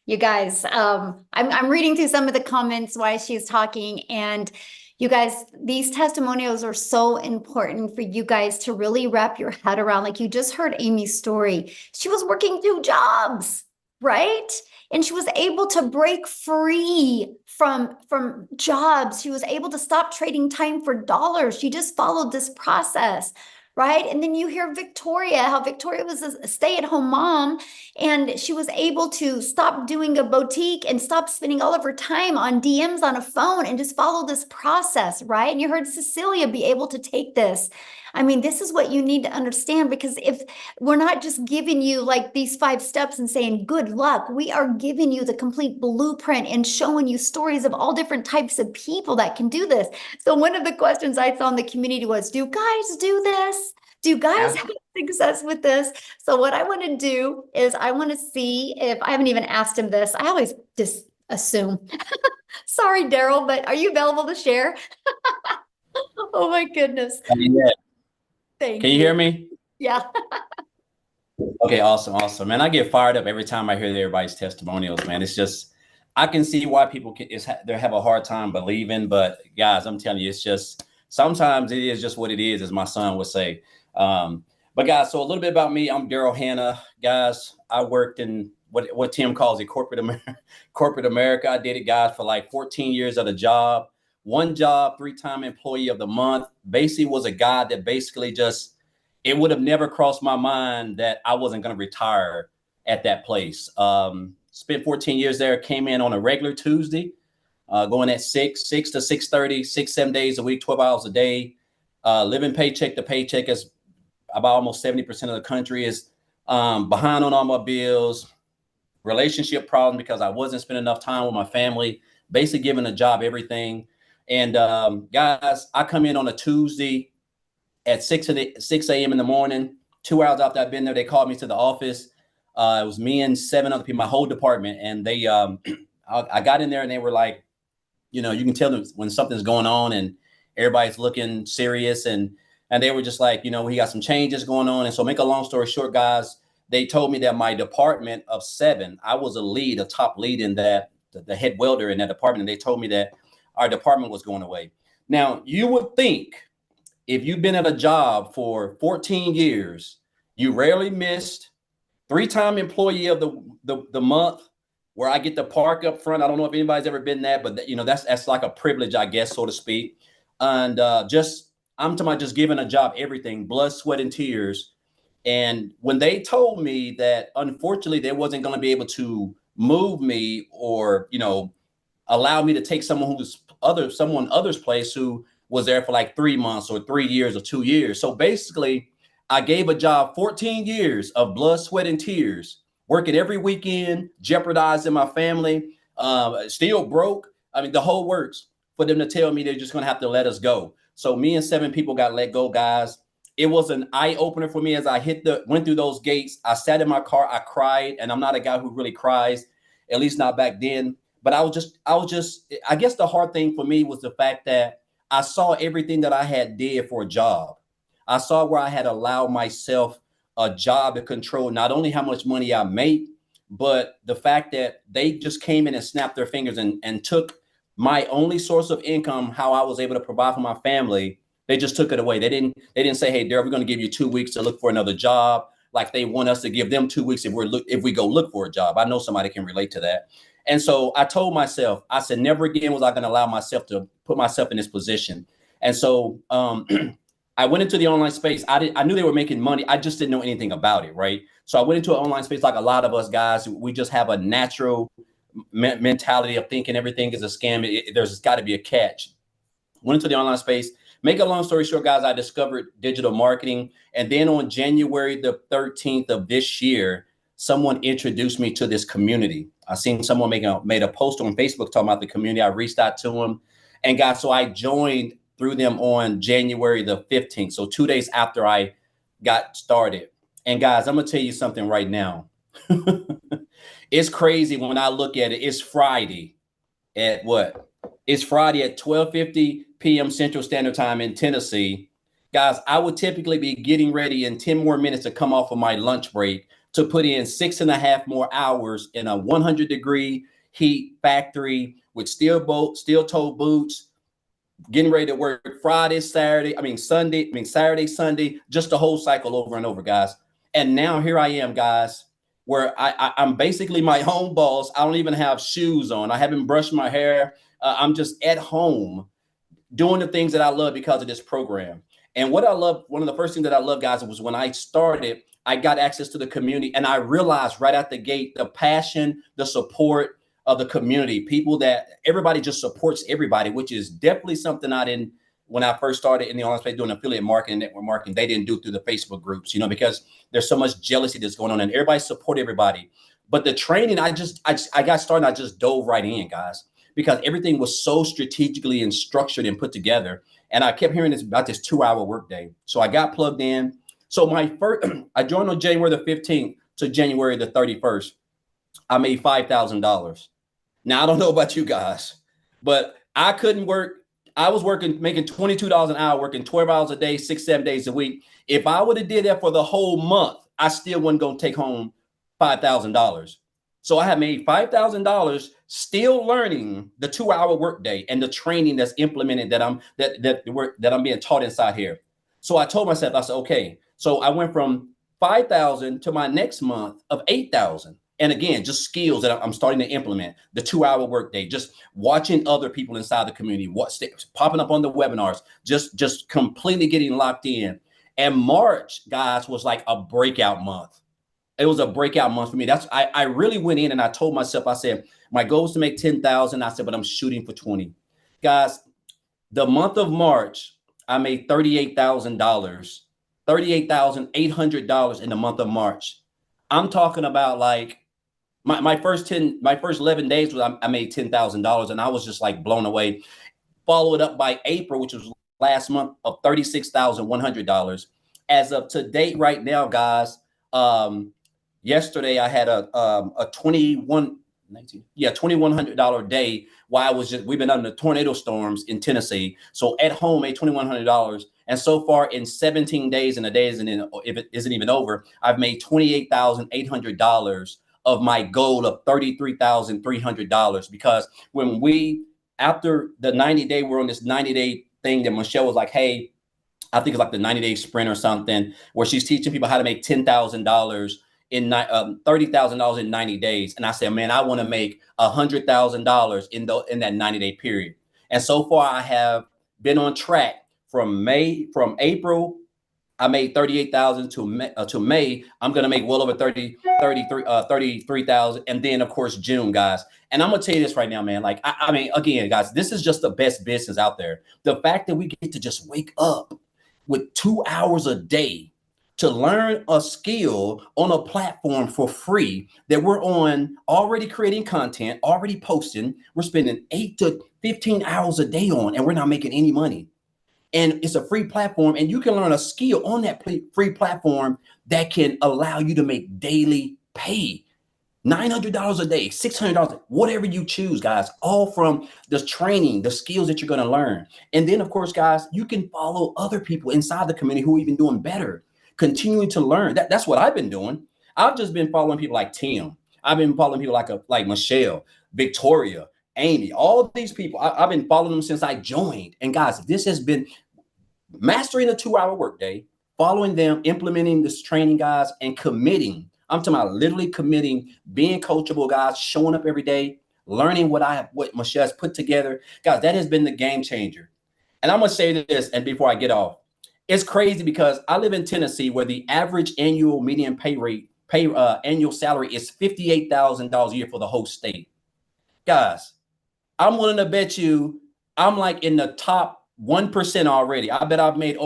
You guys, I'm reading through some of the comments while she's talking, and you guys, these testimonials are so important for you guys to really wrap your head around. Like you just heard Amy's story. She was working 2 jobs, right? And she was able to break free from jobs. She was able to stop trading time for dollars. She just followed this process, right? And then you hear Victoria, how Victoria was a stay-at-home mom, and she was able to stop doing a boutique and stop spending all of her time on DMs on a phone and just follow this process, right? And you heard Cecilia be able to take this. I mean, this is what you need to understand, because if we're not just giving you like these 5 steps and saying, good luck, we are giving you the complete blueprint and showing you stories of all different types of people that can do this. So one of the questions I saw in the community was, do guys do this? Do you guys have success with this? So what I want to do is I want to see if, I haven't even asked him this. I always just assume. Sorry, Daryl, but are you available to share? Oh my goodness. Yeah. Thank Can you hear me? Yeah. Okay, awesome. Man, I get fired up every time I hear everybody's testimonials, man. It's just, I can see why people they have a hard time believing, but guys, I'm telling you, it's just, sometimes it is just what it is, as my son would say. But guys, so a little bit about me. I'm Daryl Hannah. Guys, I worked in what Tim calls it, corporate America. I did it, guys, for like 14 years at a job. 1 job, 3-time employee of the month. Basically was a guy that basically just, it would have never crossed my mind that I wasn't going to retire at that place. Spent 14 years there, came in on a regular Tuesday, going at 6 to 6:30, 6-7 days a week, 12 hours a day, living paycheck to paycheck, as about almost 70% of the country is behind on all my bills, relationship problem because I wasn't spending enough time with my family, basically giving the job everything. And guys, I come in on a Tuesday at 6 a.m. in the morning. 2 hours after I've been there, they called me to the office. It was me and 7 other people, my whole department. And they, I got in there and they were like, you know, you can tell them when something's going on and everybody's looking serious. And they were just like, you know, we got some changes going on. And so make a long story short, guys, they told me that my department of 7, I was a top lead in that, the head welder in that department. And they told me that our department was going away. Now, you would think if you've been at a job for 14 years, you rarely missed 3-time employee of the month, where I get to park up front. I don't know if anybody's ever been that, but you know, that's like a privilege, I guess, so to speak. And I'm talking about just giving a job everything, blood, sweat, and tears. And when they told me that, unfortunately, they wasn't going to be able to move me or, you know, allow me to take someone other's place who was there for like 3 months or 3 years or 2 years. So basically, I gave a job 14 years of blood, sweat, and tears, working every weekend, jeopardizing my family, still broke. I mean, the whole works, for them to tell me they're just going to have to let us go. So me and 7 people got let go, guys. It was an eye opener for me as I went through those gates. I sat in my car, I cried, and I'm not a guy who really cries, at least not back then. But I guess the hard thing for me was the fact that I saw everything that I had did for a job. I saw where I had allowed myself a job to control not only how much money I make, but the fact that they just came in and snapped their fingers and took my only source of income, how I was able to provide for my family. They just took it away. They didn't say, hey, Daryl, we're going to give you 2 weeks to look for another job. Like they want us to give them 2 weeks if we go look for a job. I know somebody can relate to that. And so I told myself, I said, never again was I going to allow myself to put myself in this position. And so I went into the online space. I knew they were making money. I just didn't know anything about it, right? So I went into an online space like a lot of us guys. We just have a natural mentality of thinking everything is a scam. There's got to be a catch. Went into the online space. Make a long story short, guys, I discovered digital marketing. And then on January the 13th of this year, someone introduced me to this community. I seen someone made a post on Facebook talking about the community. I reached out to them. And guys, so I joined through them on January the 15th. So 2 days after I got started. And guys, I'm going to tell you something right now. It's crazy when I look at it. It's Friday at what? It's Friday at 12:50 p.m. Central Standard Time in Tennessee. Guys, I would typically be getting ready in 10 more minutes to come off of my lunch break to put in 6.5 more hours in a 100-degree heat factory with steel-toe boots, getting ready to work Saturday, Sunday, just the whole cycle over and over, guys. And now here I am, guys, where I'm basically my own boss. I don't even have shoes on. I haven't brushed my hair. I'm just at home doing the things that I love because of this program. And what I love, one of the first things that I love, guys, was when I started, I got access to the community, and I realized right out the gate, the passion, the support of the community, people that everybody just supports everybody, which is definitely something I didn't, when I first started in the online space doing affiliate marketing, network marketing, they didn't do through the Facebook groups, because there's so much jealousy that's going on and everybody support everybody. But the training, I got started, I just dove right in, guys, because everything was so strategically and structured and put together. And I kept hearing this about this 2-hour workday. So I got plugged in. So my first, I joined on January the 15th to January the 31st. I made $5,000. Now, I don't know about you guys, but I couldn't work. I was making $22 an hour, working 12 hours a day, 6-7 days a week. If I would have did that for the whole month, I still wasn't going to take home $5,000. So I had made $5,000 still learning the 2-hour workday and the training that's implemented that I'm being taught inside here. So I told myself, I said, okay. So I went from 5,000 to my next month of 8,000. And again, just skills that I'm starting to implement, the 2-hour workday, just watching other people inside the community, popping up on the webinars, just completely getting locked in. And March, guys, was like a breakout month. It was a breakout month for me. I really went in and I told myself, I said, my goal is to make 10,000. I said, but I'm shooting for 20. Guys, the month of March, I made $38,000, $38,800 in the month of March. I'm talking about like my first 11 days was I made $10,000 and I was just like blown away. Followed up by April, which was last month, of $36,100. As of to date right now, guys, yesterday I had a $2,100 day while we've been under tornado storms in Tennessee. So at home, made $2,100. And so far in 17 days, and the day if it isn't even over, I've made $28,800 of my goal of $33,300. Because after the 90-day, we're on this 90-day thing that Michelle was like, hey, I think it's like the 90-day sprint or something, where she's teaching people how to make $10,000 in $30,000 in 90 days. And I said, man, I want to make $100,000 in that 90-day period. And so far I have been on track from April. I made 38,000 to May. I'm going to make well over 33,000. And then of course, June, guys. And I'm going to tell you this right now, man. Like, I mean, again, guys, this is just the best business out there. The fact that we get to just wake up with 2 hours a day to learn a skill on a platform for free that we're on, already creating content, already posting, we're spending 8 to 15 hours a day on, and we're not making any money. And it's a free platform, and you can learn a skill on that free platform that can allow you to make daily pay. $900 a day, $600, whatever you choose, guys, all from the training, the skills that you're going to learn. And then, of course, guys, you can follow other people inside the community who are even doing better, continuing to learn. That's what I've been doing. I've just been following people like Tim. I've been following people like Michelle, Victoria, Amy, all these people. I've been following them since I joined. And guys, this has been mastering a 2-hour workday, following them, implementing this training, guys, and committing. I'm talking about literally committing, being coachable, guys, showing up every day, learning what Michelle has put together. Guys, that has been the game changer. And I'm going to say this, and before I get off, it's crazy because I live in Tennessee where the average annual median annual salary is $58,000 a year for the whole state. Guys, I'm willing to bet you I'm like in the top 1% already. I bet I've made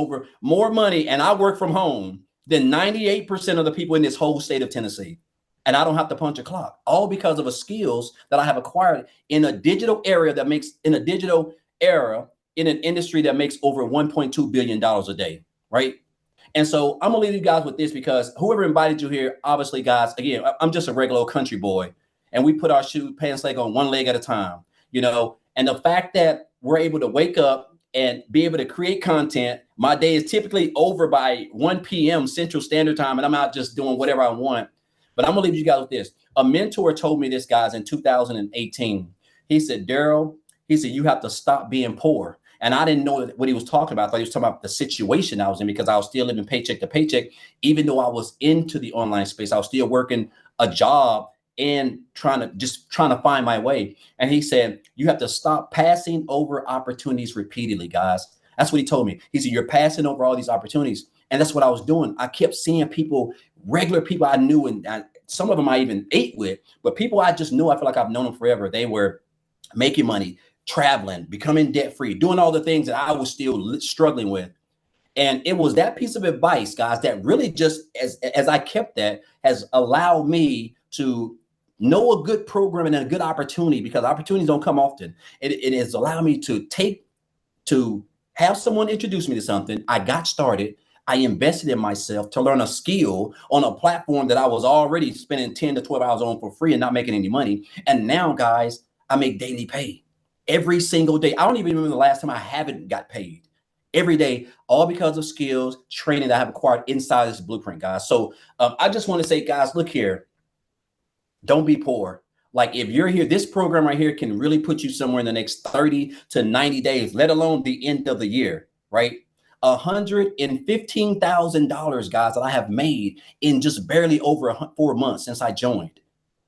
more money, and I work from home, than 98% of the people in this whole state of Tennessee. And I don't have to punch a clock, all because of the skills that I have acquired in a digital era in an industry that makes over $1.2 billion a day, right? And so I'm gonna leave you guys with this, because whoever invited you here, obviously, guys, again, I'm just a regular old country boy, and we put our pants leg on one leg at a time, And the fact that we're able to wake up and be able to create content, my day is typically over by 1 p.m. Central Standard Time, and I'm out just doing whatever I want. But I'm gonna leave you guys with this. A mentor told me this, guys, in 2018. He said, Daryl, he said, you have to stop being poor. And I didn't know what he was talking about. I thought he was talking about the situation I was in, because I was still living paycheck to paycheck. Even though I was into the online space, I was still working a job and trying to find my way. And he said, you have to stop passing over opportunities repeatedly, guys. That's what he told me. He said, you're passing over all these opportunities. And that's what I was doing. I kept seeing people, regular people I knew, and some of them I even ate with, but people I just knew, I feel like I've known them forever. They were making money, traveling, becoming debt-free, doing all the things that I was still struggling with. And it was that piece of advice, guys, that really just, as I kept that, has allowed me to know a good program and a good opportunity, because opportunities don't come often. It has allowed me to have someone introduce me to something. I got started. I invested in myself to learn a skill on a platform that I was already spending 10 to 12 hours on for free and not making any money. And now, guys, I make daily pay every single day. I don't even remember the last time I haven't got paid. Every day, all because of skills, training that I have acquired inside this blueprint, guys. So I just want to say, guys, look here, don't be poor. Like, if you're here, this program right here can really put you somewhere in the next 30 to 90 days, let alone the end of the year, right? $115,000, guys, that I have made in just barely over 4 months since I joined.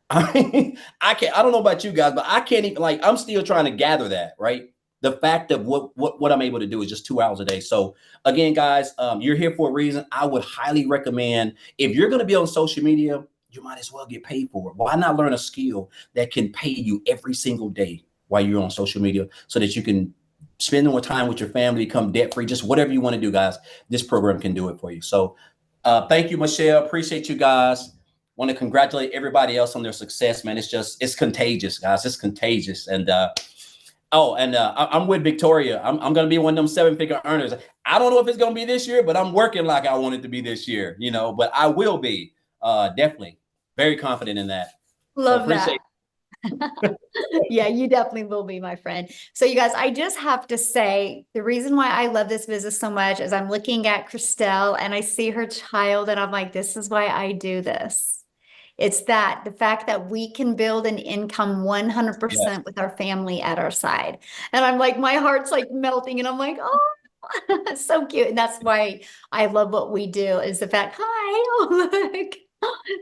I don't know about you guys, but I can't even, like, I'm still trying to gather that, right? The fact of what I'm able to do is just 2 hours a day. So again, guys, you're here for a reason. I would highly recommend, if you're going to be on social media, you might as well get paid for it. Why not learn a skill that can pay you every single day while you're on social media, so that you can spend more time with your family, become debt free, just whatever you want to do, guys. This program can do it for you. So thank you, Michelle. Appreciate you guys. Want to congratulate everybody else on their success, man. It's contagious, guys. It's contagious. And I'm with Victoria. I'm going to be one of them 7-figure earners. I don't know if it's going to be this year, but I'm working like I want it to be this year, but I will be definitely very confident in that. Love that. Yeah, you definitely will be, my friend. So you guys, I just have to say, the reason why I love this business so much is I'm looking at Christelle and I see her child and I'm like, this is why I do this. It's the fact that we can build an income 100% with our family at our side. And I'm like, my heart's like melting and I'm like, oh, so cute. And that's why I love what we do, is the fact, oh, look,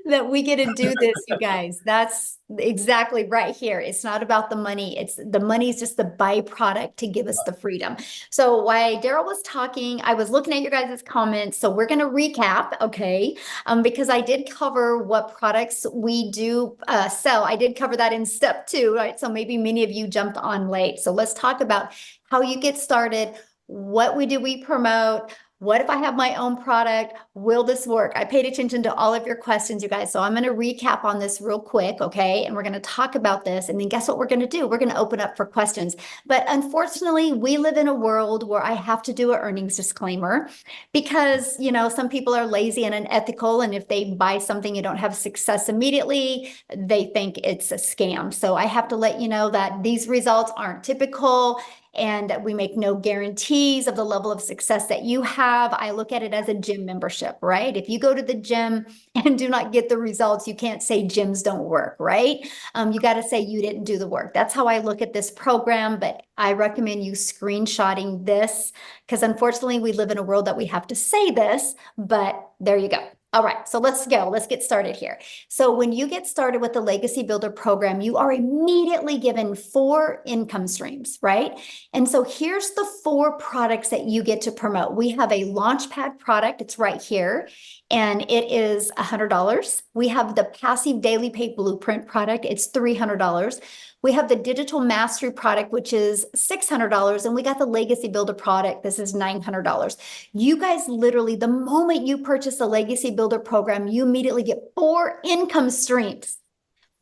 that we get to do this, you guys. That's exactly right here. It's not about the money. The money is just the byproduct to give us the freedom. So while Daryl was talking, I was looking at your guys' comments. So we're going to recap, okay? Because I did cover what products we do sell. I did cover that in step 2, right? So maybe many of you jumped on late. So let's talk about how you get started. What we promote. What if I have my own product? Will this work? I paid attention to all of your questions, you guys. So I'm going to recap on this real quick, okay? And we're going to talk about this. And then guess what we're going to do? We're going to open up for questions. But unfortunately, we live in a world where I have to do an earnings disclaimer because, some people are lazy and unethical. And if they buy something and don't have success immediately, they think it's a scam. So I have to let you know that these results aren't typical. And we make no guarantees of the level of success that you have. I look at it as a gym membership, right? If you go to the gym and do not get the results, you can't say gyms don't work, right? You got to say you didn't do the work. That's how I look at this program, but I recommend you screenshotting this because unfortunately we live in a world that we have to say this, but there you go. All right, so let's go. Let's get started here. So when you get started with the Legacy Builder program, you are immediately given 4 income streams, right? And so here's the 4 products that you get to promote. We have a Launchpad product. It's right here. And it is $100. We have the Passive Daily Pay Blueprint product. It's $300. We have the Digital Mastery product, which is $600. And we got the Legacy Builder product. This is $900. You guys literally, the moment you purchase the Legacy Builder program, you immediately get 4 income streams.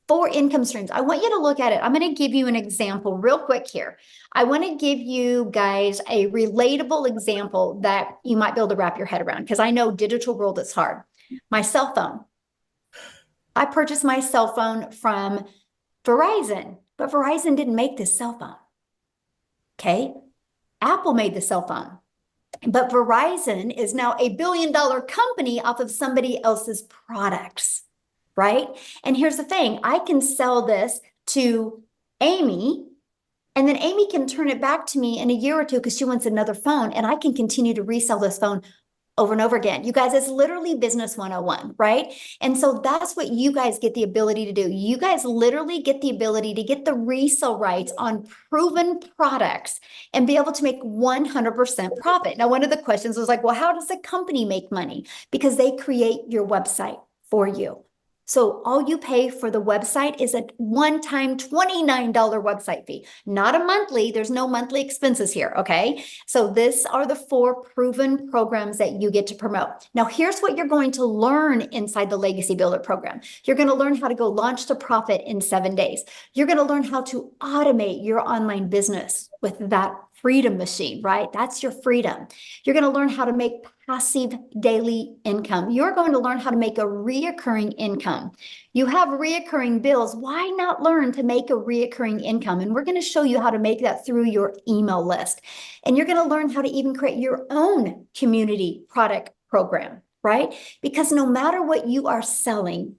4 income streams. I want you to look at it. I'm going to give you an example real quick here. I want to give you guys a relatable example that you might be able to wrap your head around because I know digital world is hard. My cell phone. I purchased my cell phone from Verizon, but Verizon didn't make this cell phone. Okay. Apple made the cell phone, but Verizon is now a $1 billion company off of somebody else's products, right? And here's the thing, I can sell this to Amy, and then Amy can turn it back to me in a year or two because she wants another phone, and I can continue to resell this phone over and over again. You guys, it's literally business 101, right? And so that's what you guys get the ability to do. You guys literally get the ability to get the resale rights on proven products and be able to make 100% profit. Now, one of the questions was like, well, how does a company make money? Because they create your website for you. So all you pay for the website is a one-time $29 website fee, not a monthly. There's no monthly expenses here, okay? So these are the 4 proven programs that you get to promote. Now, here's what you're going to learn inside the Legacy Builder program. You're going to learn how to go launch to profit in 7 days. You're going to learn how to automate your online business with that freedom machine, right? That's your freedom. You're going to learn how to make passive daily income. You're going to learn how to make a reoccurring income. You have reoccurring bills. Why not learn to make a reoccurring income? And we're going to show you how to make that through your email list. And you're going to learn how to even create your own community product program, right? Because no matter what you are selling,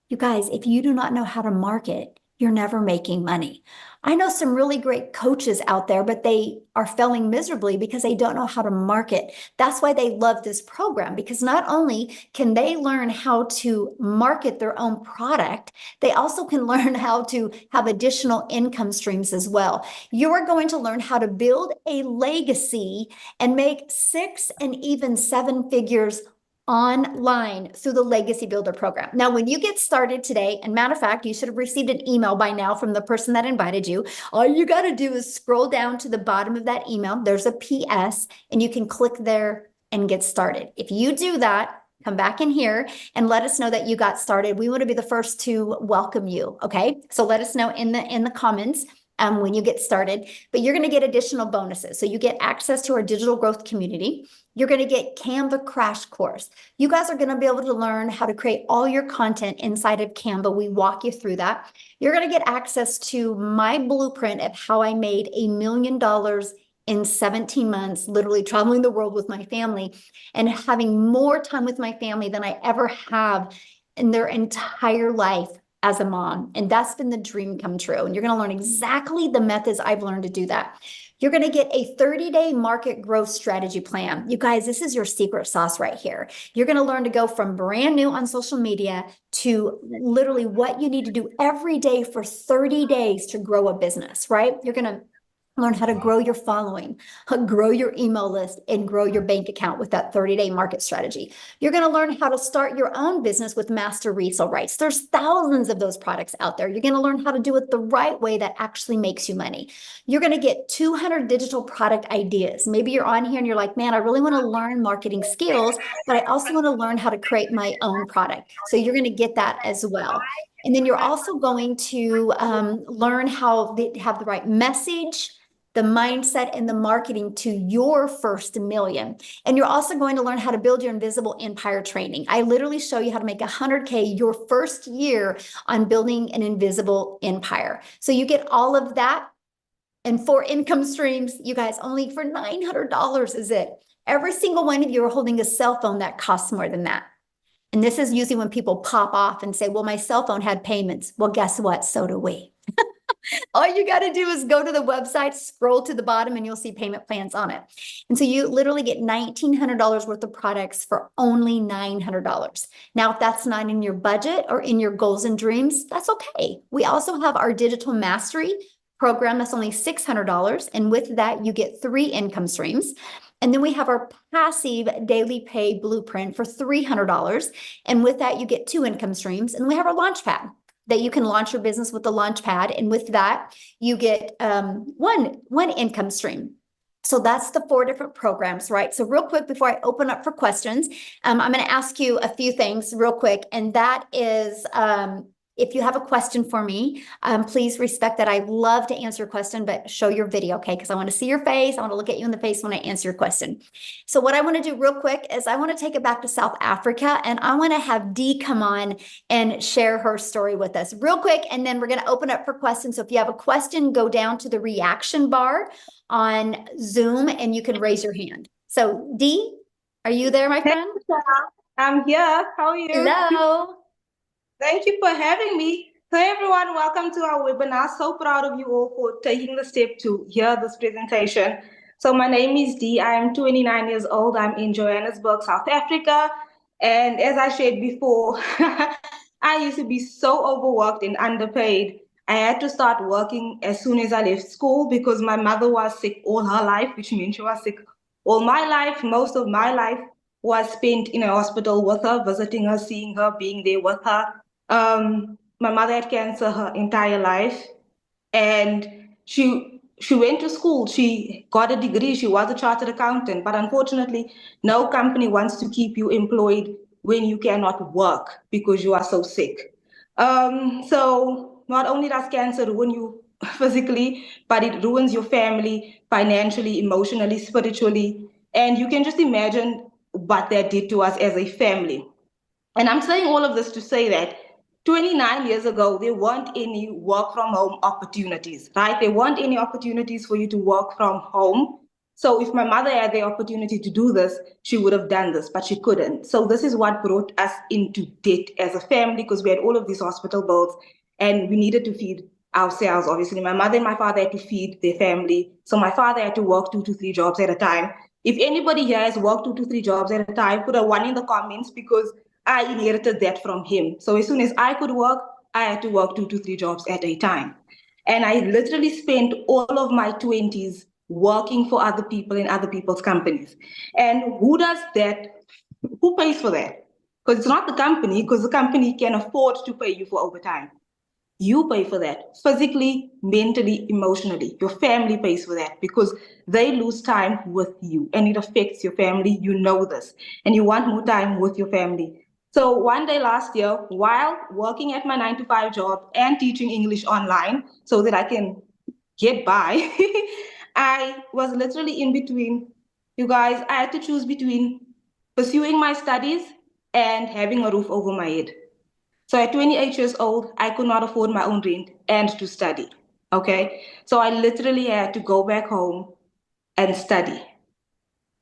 you guys, if you do not know how to market, you're never making money. I know some really great coaches out there, but they are failing miserably because they don't know how to market. That's why they love this program, because not only can they learn how to market their own product, they also can learn how to have additional income streams as well. You're going to learn how to build a legacy and make 6 and even 7 figures online through the Legacy Builder program. Now, when you get started today, and matter of fact, you should have received an email by now from the person that invited you. All you got to do is scroll down to the bottom of that email. There's a PS, and you can click there and get started. If you do that, come back in here and let us know that you got started. We want to be the first to welcome you. Okay. So let us know in the comments when you get started, but you're going to get additional bonuses. So you get access to our digital growth community. You're going to get Canva crash course. You guys are going to be able to learn how to create all your content inside of Canva. We walk you through that. You're going to get access to my blueprint of how I made $1 million in 17 months, literally traveling the world with my family and having more time with my family than I ever have in their entire life as a mom. And that's been the dream come true. And you're going to learn exactly the methods I've learned to do that. You're going to get a 30-day market growth strategy plan. You guys, this is your secret sauce right here. You're going to learn to go from brand new on social media to literally what you need to do every day for 30 days to grow a business, right? You're going to learn how to grow your following, grow your email list, and grow your bank account with that 30-day market strategy. You're going to learn how to start your own business with master resale rights. There's thousands of those products out there. You're going to learn how to do it the right way that actually makes you money. You're going to get 200 digital product ideas. Maybe you're on here and you're like, man, I really want to learn marketing skills, but I also want to learn how to create my own product. So you're going to get that as well. And then you're also going to learn how to have the right message, the mindset, and the marketing to your first $1 million. And you're also going to learn how to build your invisible empire training. I literally show you how to make 100K your first year on building an invisible empire. So you get all of that and 4 income streams, you guys, only for $900 is it. Every single one of you are holding a cell phone that costs more than that. And this is usually when people pop off and say, well, my cell phone had payments. Well, guess what? So do we. All you got to do is go to the website, scroll to the bottom, and you'll see payment plans on it. And so you literally get $1,900 worth of products for only $900. Now, if that's not in your budget or in your goals and dreams, that's okay. We also have our digital mastery program that's only $600. And with that, you get 3 income streams. And then we have our passive daily pay blueprint for $300. And with that, you get 2 income streams. And we have our Launchpad that you can launch your business with the Launchpad. And with that, you get one income stream. So that's the 4 different programs, right? So real quick, before I open up for questions, I'm going to ask you a few things real quick. And that is, if you have a question for me, please respect that. I love to answer your question, but show your video, okay? Because I want to see your face. I want to look at you in the face when I answer your question. So what I want to do real quick is I want to take it back to South Africa, and I want to have Dee come on and share her story with us real quick, and then we're going to open up for questions. So if you have a question, go down to the reaction bar on Zoom and you can raise your hand. So Dee, are you there, my friend? I'm here. How are you? Hello. Thank you for having me. So everyone, welcome to our webinar. So proud of you all for taking the step to hear this presentation. So my name is Dee. I am 29 years old. I'm in Johannesburg, South Africa. And as I shared before, I used to be so overworked and underpaid. I had to start working as soon as I left school because my mother was sick all her life, which means she was sick all my life. Most of my life was spent in a hospital with her, visiting her, seeing her, being there with her. My mother had cancer her entire life, and she went to school. She got a degree. She was a chartered accountant, but unfortunately, no company wants to keep you employed when you cannot work because you are so sick. So not only does cancer ruin you physically, but it ruins your family financially, emotionally, spiritually, and you can just imagine what that did to us as a family. And I'm saying all of this to say that 29 years ago, there weren't any work from home opportunities, right? There weren't any opportunities for you to work from home. So if my mother had the opportunity to do this, she would have done this, but she couldn't. So this is what brought us into debt as a family, because we had all of these hospital bills and we needed to feed ourselves. Obviously, my mother and my father had to feed their family. So my father had to work 2 to 3 jobs at a time. If anybody here has worked 2 to 3 jobs at a time, put a 1 in the comments, because I inherited that from him. So as soon as I could work, I had to work 2 to 3 jobs at a time. And I literally spent all of my 20s working for other people in other people's companies. And who does that? Who pays for that? Because it's not the company, because the company can afford to pay you for overtime. You pay for that physically, mentally, emotionally. Your family pays for that because they lose time with you and it affects your family. You know this, and you want more time with your family. So one day last year, while working at my 9 to 5 job and teaching English online so that I can get by, I was literally in between. You guys, I had to choose between pursuing my studies and having a roof over my head. So at 28 years old, I could not afford my own rent and to study, okay? So I literally had to go back home and study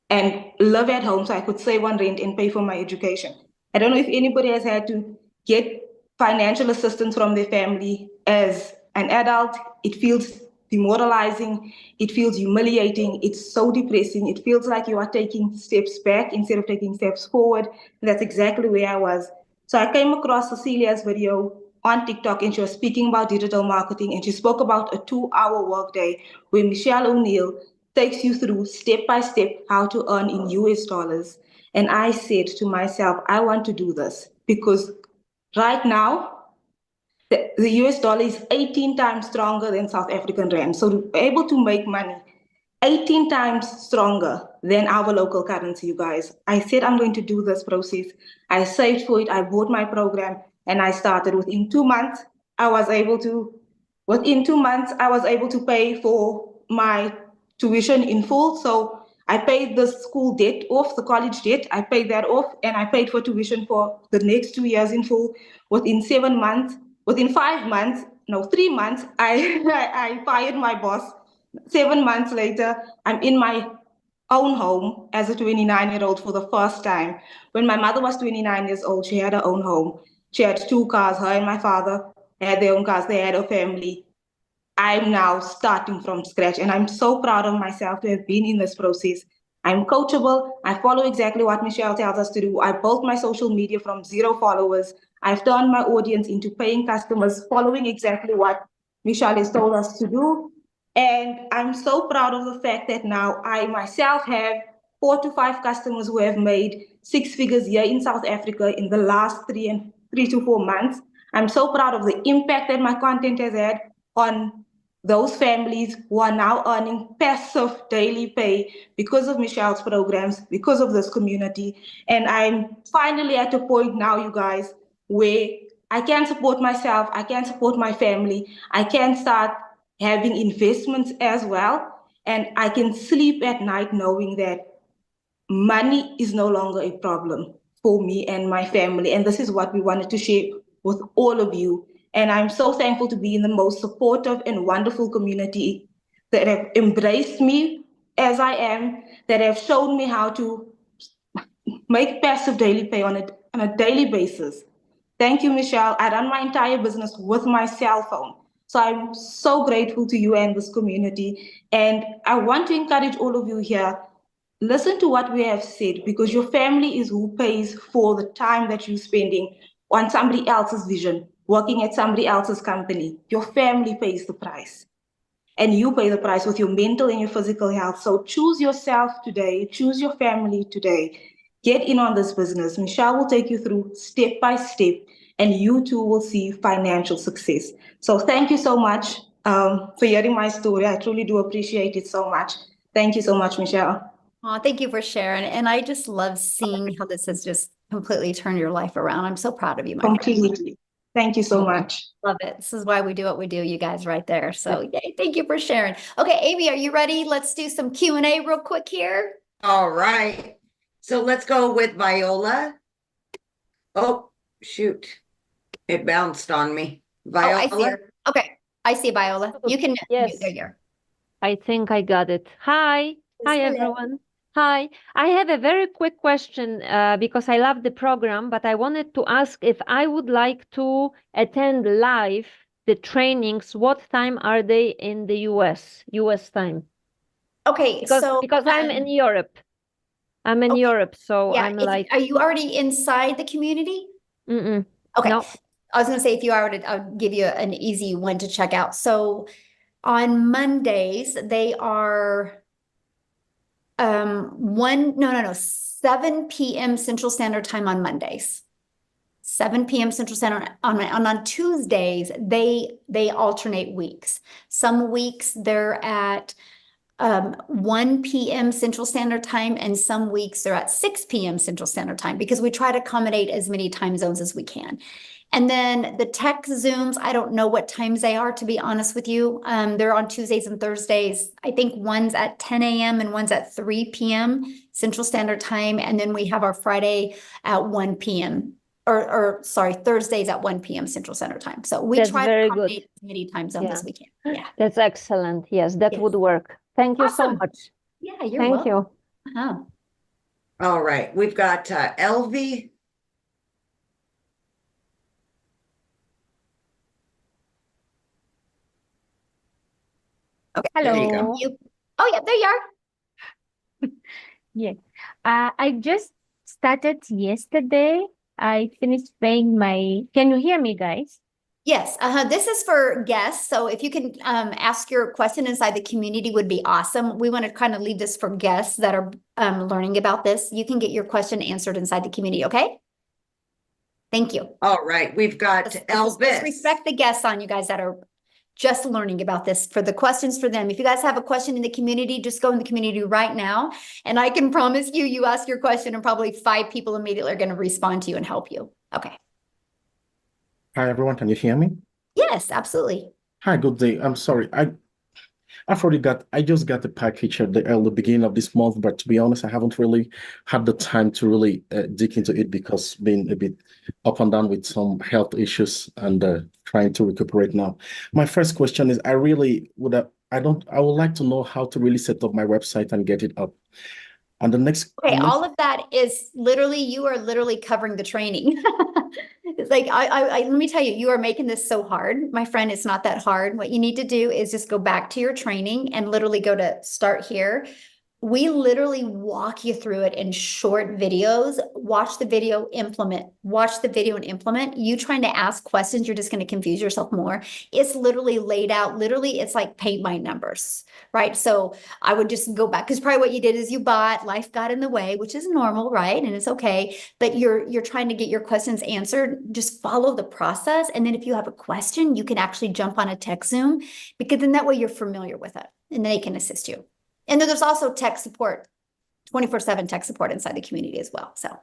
and live at home so I could save on rent and pay for my education. I don't know if anybody has had to get financial assistance from their family as an adult. It feels demoralizing. It feels humiliating. It's so depressing. It feels like you are taking steps back instead of taking steps forward. And that's exactly where I was. So I came across Cecilia's video on TikTok, and she was speaking about digital marketing, and she spoke about a 2-hour workday where Michelle O'Neill takes you through step by step how to earn in US dollars. And I said to myself, I want to do this because right now, the US dollar is 18 times stronger than South African rand. So to be able to make money 18 times stronger than our local currency, you guys. I said I'm going to do this process. I saved for it. I bought my program and I started. Within 2 months, I was able to pay for my tuition in full. So I paid the school debt off, the college debt. I paid that off, and I paid for tuition for the next 2 years in full. Within 3 months, I fired my boss. 7 months later, I'm in my own home as a 29-year-old for the first time. When my mother was 29 years old, she had her own home. She had 2 cars. Her and my father had their own cars. They had a family. I'm now starting from scratch, and I'm so proud of myself to have been in this process. I'm coachable. I follow exactly what Michelle tells us to do. I built my social media from 0 followers. I've turned my audience into paying customers, following exactly what Michelle has told us to do. And I'm so proud of the fact that now I myself have 4 to 5 customers who have made 6 figures here in South Africa in the last 3 to 4 months. I'm so proud of the impact that my content has had on those families who are now earning passive daily pay because of Michelle's programs, because of this community. And I'm finally at a point now, you guys, where I can support myself, I can support my family, I can start having investments as well, and I can sleep at night knowing that money is no longer a problem for me and my family. And this is what we wanted to share with all of you. And I'm so thankful to be in the most supportive and wonderful community that have embraced me as I am, that have shown me how to make passive daily pay on a daily basis. Thank you, Michelle. I run my entire business with my cell phone. So I'm so grateful to you and this community. And I want to encourage all of you here, listen to what we have said, because your family is who pays for the time that you're spending on somebody else's vision, working at somebody else's company. Your family pays the price. And you pay the price with your mental and your physical health. So choose yourself today, choose your family today. Get in on this business. Michelle will take you through step by step, and you too will see financial success. So thank you so much for hearing my story. I truly do appreciate it so much. Thank you so much, Michelle. Oh, thank you for sharing. And I just love seeing how this has just completely turned your life around. I'm so proud of you, my friend. Completely. Thank you so much. Love it. This is why we do what we do, you guys right there. So yay, thank you for sharing. Okay, Amy, are you ready? Let's do some Q&A real quick here. All right. So let's go with Viola. Oh, shoot. It bounced on me. Oh, Viola. I see her. Okay, I see Viola. You can, Yes. there you are. I think I got it. Hi. Hi, Yes, hello. everyone. Hi. I have a very quick question because I love the program, but I wanted to ask if I would like to attend live the trainings. What time are they in the US time? Okay, Because I'm in Europe. I'm in okay. Europe, so Yeah, I'm like, are you already inside the community? mm-mm. Okay. No. I was going to say, if you are, I'll give you an easy one to check out. So on Mondays, they are 7 p.m. Central Standard Time on Mondays. 7 p.m. Central Standard on Tuesdays, they alternate weeks. Some weeks they're at 1 p.m. Central Standard Time, and some weeks they're at 6 p.m. Central Standard Time, because we try to accommodate as many time zones as we can. And then the tech Zooms, I don't know what times they are, to be honest with you. They're on Tuesdays and Thursdays. I think one's at 10 a.m. and one's at 3 p.m. Central Standard Time. And then we have our Friday at 1 p.m. or sorry, Thursdays at 1 p.m. Central Standard Time. So we That's try to very accommodate good. as many time zones Yeah. as we can. Yeah. That's excellent. Yes, that Yes. would work. Thank you so Awesome. much. Yeah, you're Thank welcome. you. Uh-huh. All right. We've got Elvie. Okay. There you go. Hello. Oh, yeah, there you are. Yeah. I just started yesterday. I finished paying my. Can you hear me, guys? Yes, this is for guests. So if you can ask your question inside the community would be awesome. We want to kind of leave this for guests that are learning about this. You can get your question answered inside the community, okay? Thank you. All right. We've got Let's Elvis. respect the guests on you guys that are just learning about this, for the questions for them. If you guys have a question in the community, just go in the community right now. And I can promise you, you ask your question and probably 5 people immediately are going to respond to you and help you. Okay. Hi everyone, can you hear me? Yes, absolutely. Hi, good day. I'm sorry. I just got the package at the beginning of this month, but to be honest, I haven't really had the time to really dig into it because being a bit up and down with some health issues and trying to recuperate now. My first question is, I would like to know how to really set up my website and get it up. And the next, Okay, all of that is literally, you are literally covering the training. It's like, let me tell you, you are making this so hard. My friend, it's not that hard. What you need to do is just go back to your training and literally go to start here. We literally walk you through it in short videos. Watch the video, implement. Watch the video and implement. You trying to ask questions, you're just going to confuse yourself more. It's literally laid out. Literally, it's like paint by numbers, right? So I would just go back, because probably what you did is life got in the way, which is normal, right? And it's okay. But you're trying to get your questions answered. Just follow the process. And then if you have a question, you can actually jump on a tech Zoom, because then that way you're familiar with it and they can assist you. And then there's also tech support, 24/7 tech support inside the community as well. So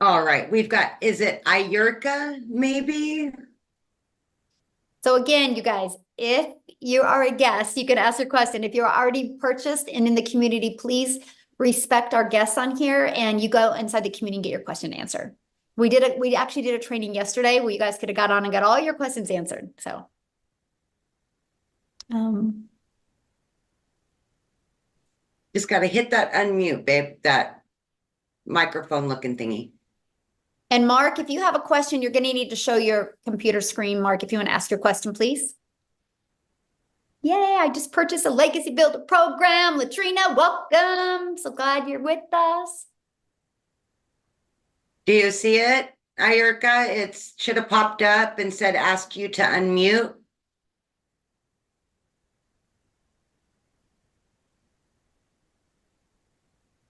All right, we've got, is it Ayurka, maybe? So again, you guys, if you are a guest, you can ask your question. If you're already purchased and in the community, please respect our guests on here and you go inside the community and get your question answered. We actually did a training yesterday where you guys could have got on and got all your questions answered. So Just gotta hit that unmute, babe, that microphone looking thingy. and Mark, if you have a question, you're gonna need to show your computer screen, Mark, if you want to ask your question, please. Yay, I just purchased a Legacy Builder program. Latrina, welcome. So glad you're with us. Do you see it, Ayurka? It should have popped up and said, ask you to unmute.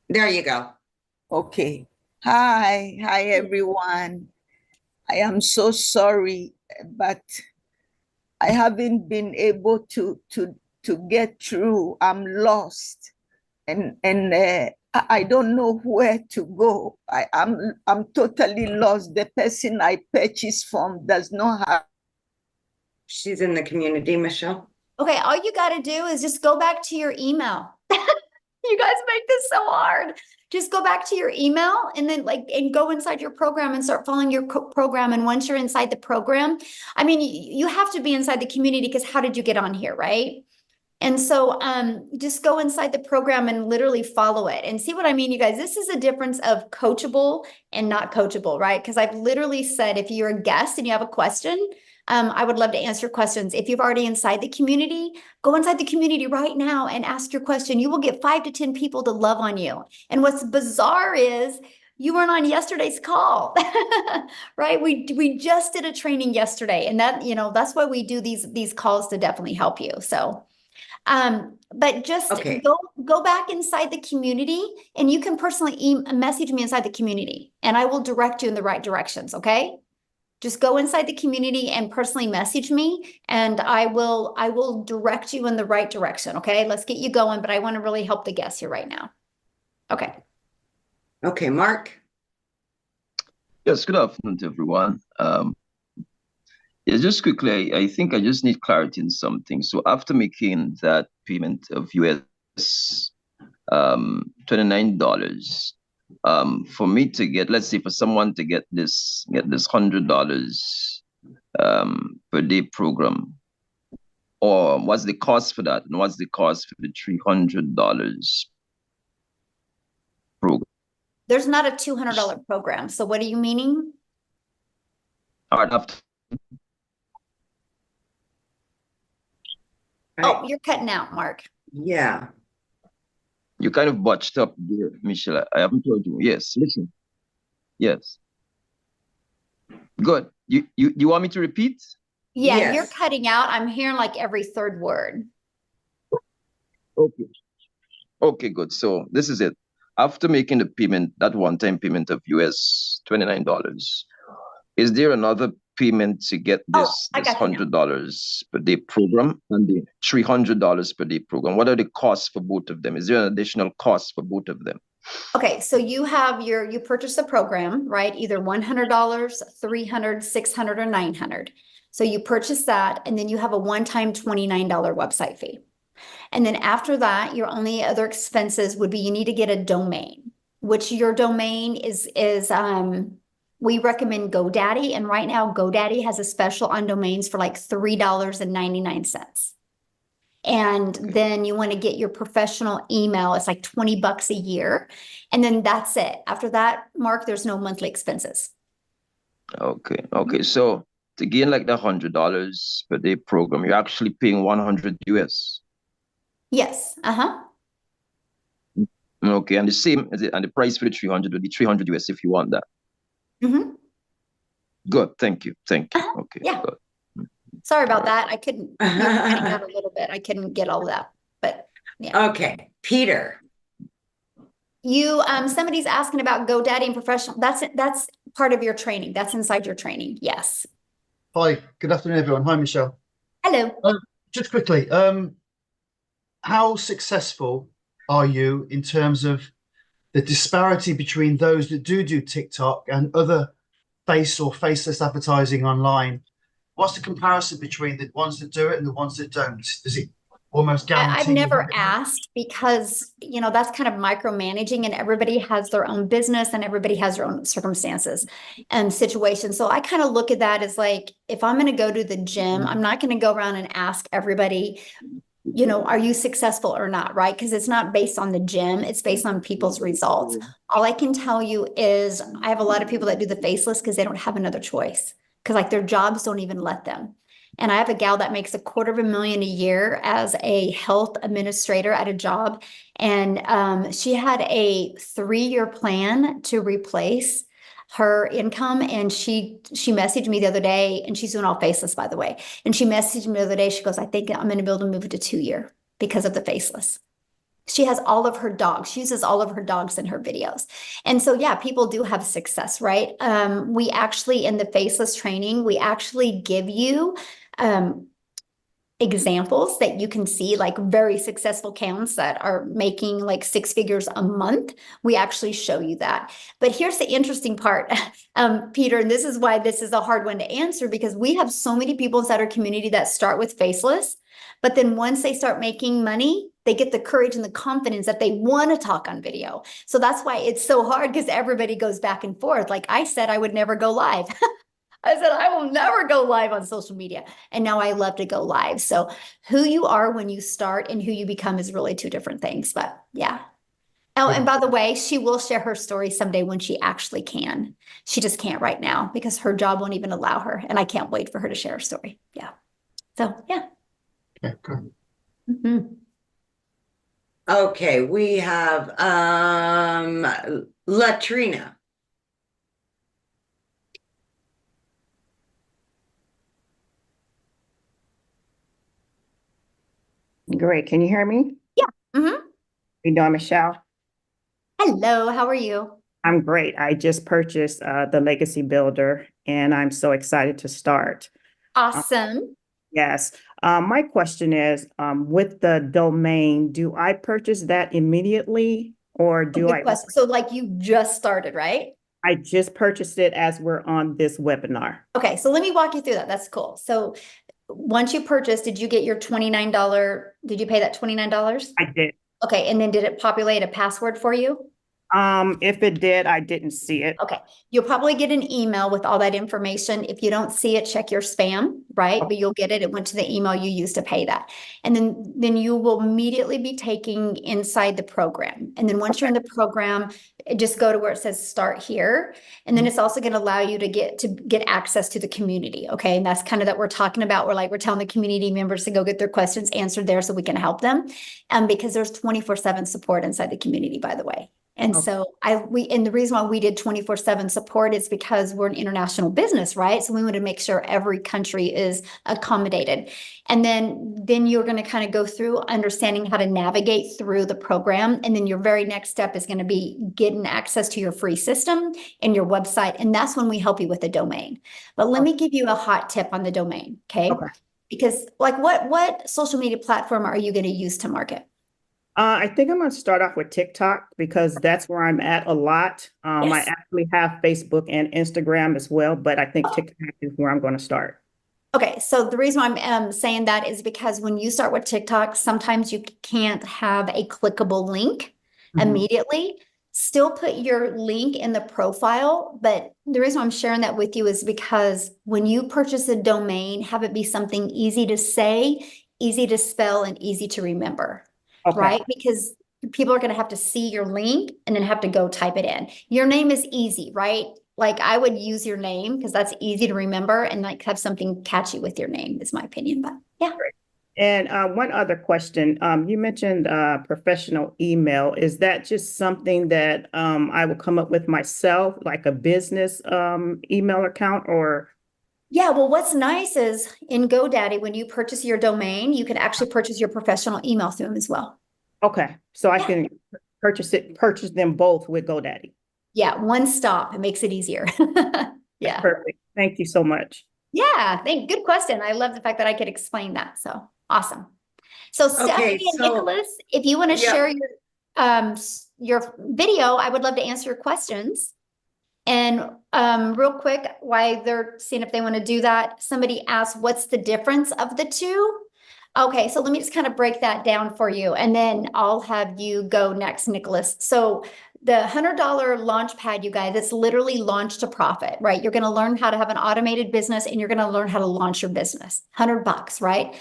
There you go. Okay. Hi everyone. I am so sorry, but I haven't been able to get through. I'm lost, and I don't know where to go. I'm totally lost. The person I purchased from does not have. She's in the community, Michelle. Okay, all you got to do is just go back to your email. You guys make this so hard. Just go back to your email and then and go inside your program and start following your program. And once you're inside the program, I mean, you have to be inside the community because how did you get on here, right? And so just go inside the program and literally follow it and see what I mean, you guys. This is a difference of coachable and not coachable, right? Because I've literally said, if you're a guest and you have a question, I would love to answer questions. If you've already inside the community, go inside the community right now and ask your question. You will get 5 to 10 people to love on you. And what's bizarre is you weren't on yesterday's call, right? We just did a training yesterday, and that, that's why we do these calls to definitely help you. So, but just go back inside the community, and you can personally message me inside the community, and I will direct you in the right directions. Okay. Just go inside the community and personally message me, and I will direct you in the right direction. Okay, let's get you going, but I want to really help the guests here right now. Okay. Okay, Mark. Yes, good afternoon to everyone. Yeah, just quickly, I think I just need clarity in something. So after making that payment of US $29, for me to get, let's say for someone to get this $100 per day program, or what's the cost for that, and what's the cost for the $300 program? There's not a $200 program. So what are you meaning? All right, after. Oh, you're cutting out, Mark. Yeah. You kind of botched up there, Michelle. I haven't told you. Yes, listen. Yes. Good. You want me to repeat? Yeah, Yes. You're cutting out. I'm hearing like every third word. Okay. Okay, good. So this is it. After making the payment, that one-time payment of US $29, is there another payment to get this I got you now. $100 per day program and the $300 per day program? What are the costs for both of them? Is there an additional cost for both of them? Okay, so you have you purchase a program, right? Either $100, $300, $600, or $900. So you purchase that, and then you have a one-time $29 website fee. And then after that, your only other expenses would be you need to get a domain, which your domain is we recommend GoDaddy, and right now GoDaddy has a special on domains for like $3.99. And then you want to get your professional email. It's like $20 a year. And then that's it. After that, Mark, there's no monthly expenses. Okay. Okay. So to gain like the $100 per day program, you're actually paying 100 US. Yes. Uh-huh. Okay. And the same, and the price for the 300 would be 300 US if you want that. Mm-hmm. Good. Thank you. Thank you. Okay. Yeah. Good. Sorry about that. I couldn't, you were cutting out a little bit. I couldn't get all of that, but yeah. Okay, Peter. Somebody's asking about GoDaddy and professional. That's part of your training. That's inside your training. Yes. Hi, good afternoon, everyone. Hi, Michelle. Hello. Just quickly, how successful are you in terms of the disparity between those that do TikTok and other face or faceless advertising online. What's the comparison between the ones that do it and the ones that don't? Does it almost guarantee? I've never asked because, you know, that's kind of micromanaging, and everybody has their own business and everybody has their own circumstances and situations. So I kind of look at that as like, if I'm going to go to the gym, I'm not going to go around and ask everybody, you know, are you successful or not, right? Because it's not based on the gym, it's based on people's results. All I can tell you is I have a lot of people that do the faceless because they don't have another choice, because like their jobs don't even let them. And I have a gal that makes $250,000 a year as a health administrator at a job. And she had a 3-year plan to replace her income. And she messaged me the other day, and she's doing all faceless, by the way. And she messaged me the other day. She goes, I think I'm going to be able to move it to 2-year because of the faceless. She has all of her dogs. She uses all of her dogs in her videos. And so, yeah, people do have success, right? We actually, in the faceless training, we actually give you examples that you can see, like very successful accounts that are making like 6 figures a month. We actually show you that. But here's the interesting part, Peter, and this is why this is a hard one to answer, because we have so many people inside our community that start with faceless, but then once they start making money, they get the courage and the confidence that they want to talk on video. So that's why it's so hard, because everybody goes back and forth. Like I said, I would never go live. I said, I will never go live on social media. And now I love to go live. So who you are when you start and who you become is really 2 different things. But yeah. Oh, and by the way, she will share her story someday when she actually can. She just can't right now because her job won't even allow her. And I can't wait for her to share her story. Yeah. So, yeah. Yeah, good. Mm-hmm. Okay, we have Latrina. Great. Can you hear me? Yeah. Mm-hmm. You doing, Michelle? Hello, how are you? I'm great. I just purchased the Legacy Builder, and I'm so excited to start. Awesome. Yes. My question is, with the domain, do I purchase that immediately, or do Good question. So like you just started, right? I just purchased it as we're on this webinar? Okay, so let me walk you through that. That's cool. So once you purchased, did you get your $29? Did you pay that $29? I did. Okay, and then did it populate a password for you? If it did, I didn't see it. Okay, you'll probably get an email with all that information. If you don't see it, check your spam, right? But you'll get it. It went to the email you used to pay that. And then you will immediately be taking inside the program. And then once you're in the program, just go to where it says start here. And then it's also going to allow you to get access to the community. Okay. And that's kind of that we're talking about. We're telling the community members to go get their questions answered there so we can help them. Because there's 24/7 support inside the community, by the way. And so and the reason why we did 24/7 support is because we're an international business, right? So we want to make sure every country is accommodated. And then you're going to kind of go through understanding how to navigate through the program. And then your very next step is going to be getting access to your free system and your website. And that's when we help you with the domain. But let me give you a hot tip on the domain, okay? Because like what social media platform are you going to use to market? I think I'm going to start off with TikTok because that's where I'm at a lot. Yes. I actually have Facebook and Instagram as well, but I think TikTok is where I'm going to start. Okay, so the reason why I'm saying that is because when you start with TikTok, sometimes you can't have a clickable link immediately. Still put your link in the profile, but the reason I'm sharing that with you is because when you purchase a domain, have it be something easy to say, easy to spell, and easy to remember. Okay. Right? Because people are going to have to see your link and then have to go type it in. Your name is easy, right? Like I would use your name because that's easy to remember and like have something catchy with your name is my opinion, but yeah. Great. And one other question, you mentioned professional email. Is that just something that I will come up with myself, like a business email account or? Yeah, well, what's nice is in GoDaddy, when you purchase your domain, you can actually purchase your professional email through them as well. Okay, so I can purchase them both with GoDaddy. Yeah, one stop. It makes it easier. Yeah. Perfect. Thank you so much. Yeah, good question. I love the fact that I could explain that. So awesome. So Stephanie and Nicholas, if you want to share your your video, I would love to answer your questions. And real quick, while they're seeing if they want to do that, somebody asked, what's the difference of the two? Okay, so let me just kind of break that down for you, and then I'll have you go next, Nicholas. So the $100 launch pad, you guys, it's literally launch to profit, right? You're going to learn how to have an automated business, and you're going to learn how to launch your business. $100, right?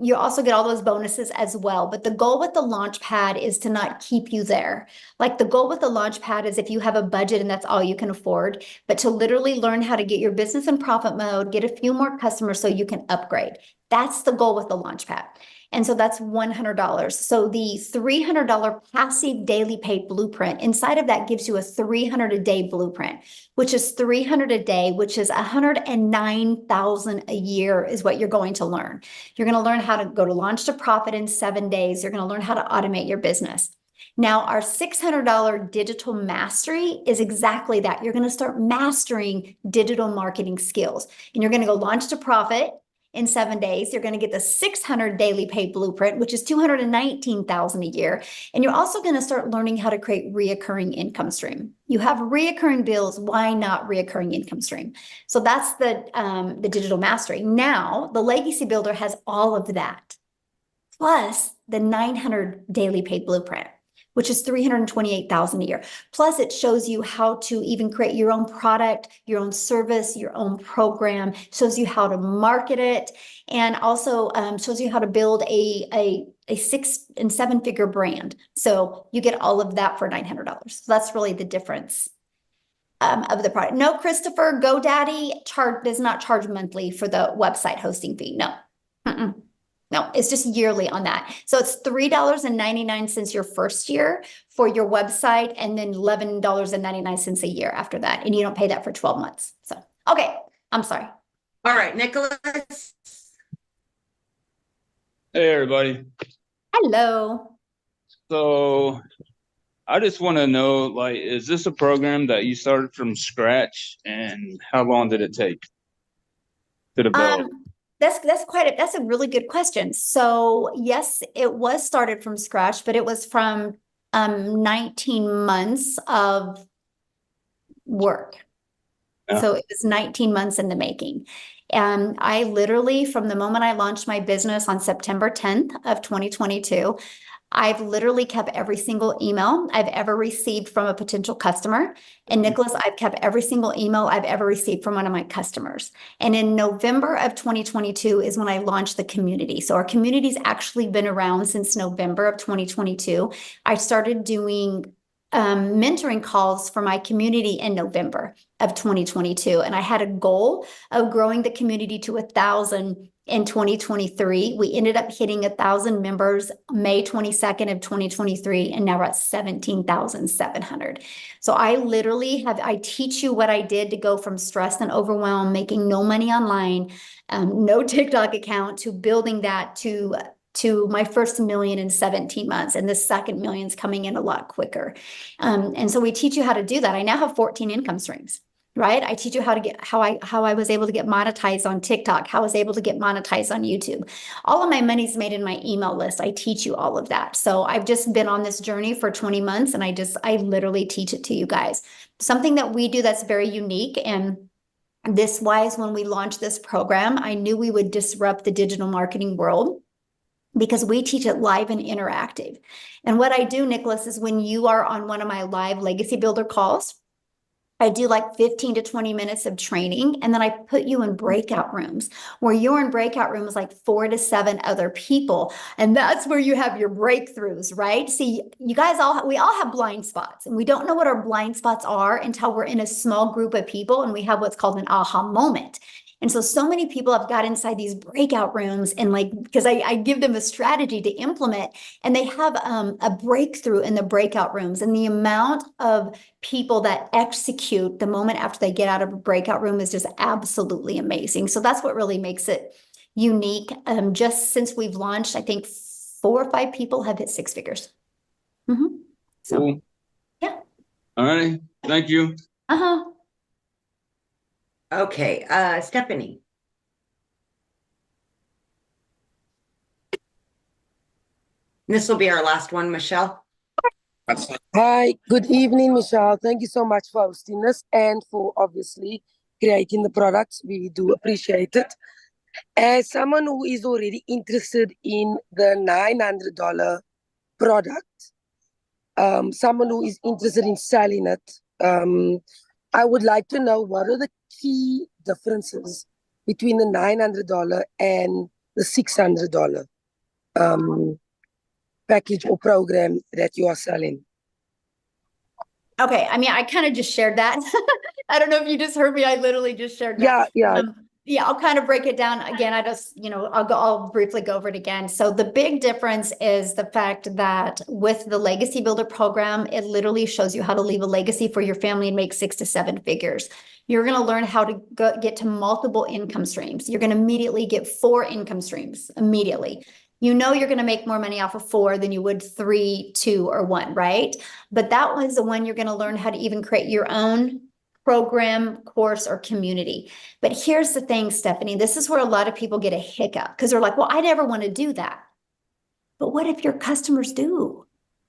You also get all those bonuses as well. But the goal with the launch pad is to not keep you there. Like the goal with the launch pad is if you have a budget and that's all you can afford, but to literally learn how to get your business in profit mode, get a few more customers so you can upgrade. That's the goal with the launch pad. And so that's $100. So the $300 passive daily paid blueprint, inside of that gives you a 300 a day blueprint, which is 300 a day, which is 109,000 a year is what you're going to learn. You're going to learn how to go to launch to profit in 7 days. You're going to learn how to automate your business. Now, our $600 digital mastery is exactly that. You're going to start mastering digital marketing skills, and you're going to go launch to profit in 7 days. You're going to get the 600 daily paid blueprint, which is 219,000 a year. And you're also going to start learning how to create reoccurring income stream. You have reoccurring bills. Why not reoccurring income stream? So that's the digital mastery. Now, the Legacy Builder has all of that, plus the 900 daily paid blueprint, which is 328,000 a year. Plus it shows you how to even create your own product, your own service, your own program, shows you how to market it, and also shows you how to build a 6- and 7-figure brand. So you get all of that for $900. So that's really the difference of the product. No, Christopher, GoDaddy does not charge monthly for the website hosting fee. No. No, it's just yearly on that. So it's $3.99 your first year for your website, and then $11.99 a year after that. And you don't pay that for 12 months. So, okay, I'm sorry. All right, Nicholas. Hey, everybody. Hello. So I just want to know, like, is this a program that you started from scratch, and how long did it take to develop? That's a really good question. So yes, it was started from scratch, but it was from 19 months of work. Yeah. So it was 19 months in the making. And I literally, from the moment I launched my business on September 10th of 2022, I've literally kept every single email I've ever received from a potential customer. And Nicholas, I've kept every single email I've ever received from one of my customers. And in November of 2022 is when I launched the community. So our community's actually been around since November of 2022. I started doing mentoring calls for my community in November of 2022. And I had a goal of growing the community to 1,000 in 2023. We ended up hitting 1,000 members May 22nd of 2023, and now we're at 17,700. So I literally I teach you what I did to go from stress and overwhelm, making no money online, no TikTok account, to building that to my first million in 17 months. And the second million's coming in a lot quicker. And so we teach you how to do that. I now have 14 income streams. Right? I teach you how to get how I was able to get monetized on TikTok, how I was able to get monetized on YouTube. All of my money's made in my email list. I teach you all of that. So I've just been on this journey for 20 months, and I literally teach it to you guys. Something that we do that's very unique, and this wise, when we launched this program, I knew we would disrupt the digital marketing world, because we teach it live and interactive. And what I do, Nicholas, is when you are on one of my live Legacy Builder calls, I do like 15 to 20 minutes of training, and then I put you in breakout rooms where you're in breakout rooms like 4 to 7 other people. And that's where you have your breakthroughs, right? See, you guys we all have blind spots, and we don't know what our blind spots are until we're in a small group of people and we have what's called an aha moment. And so many people have got inside these breakout rooms, and because I give them a strategy to implement, and they have a breakthrough in the breakout rooms. And the amount of people that execute the moment after they get out of a breakout room is just absolutely amazing. So that's what really makes it unique. Just since we've launched, I think 4 or 5 people have hit 6 figures. Mm-hmm. So, cool. Yeah. All right. Thank you. Uh-huh. Okay, Stephanie. This will be our last one, Michelle. Hi, good evening, Michelle. Thank you so much for hosting us and for obviously creating the products. We do appreciate it. As someone who is already interested in the $900 product, someone who is interested in selling it, I would like to know what are the key differences between the $900 and the $600 package or program that you are selling. Okay, I mean, I kind of just shared that. I don't know if you just heard me. I literally just shared that. Yeah, I'll kind of break it down again. I'll briefly go over it again. So the big difference is the fact that with the Legacy Builder program, it literally shows you how to leave a legacy for your family and make 6 to 7 figures. You're going to learn how to get to multiple income streams. You're going to immediately get 4 income streams immediately. You know you're going to make more money off of 4 than you would 3, 2, or 1, right? But that was the one you're going to learn how to even create your own program, course, or community. But here's the thing, Stephanie, this is where a lot of people get a hiccup because they're like, well, I never want to do that. But what if your customers do?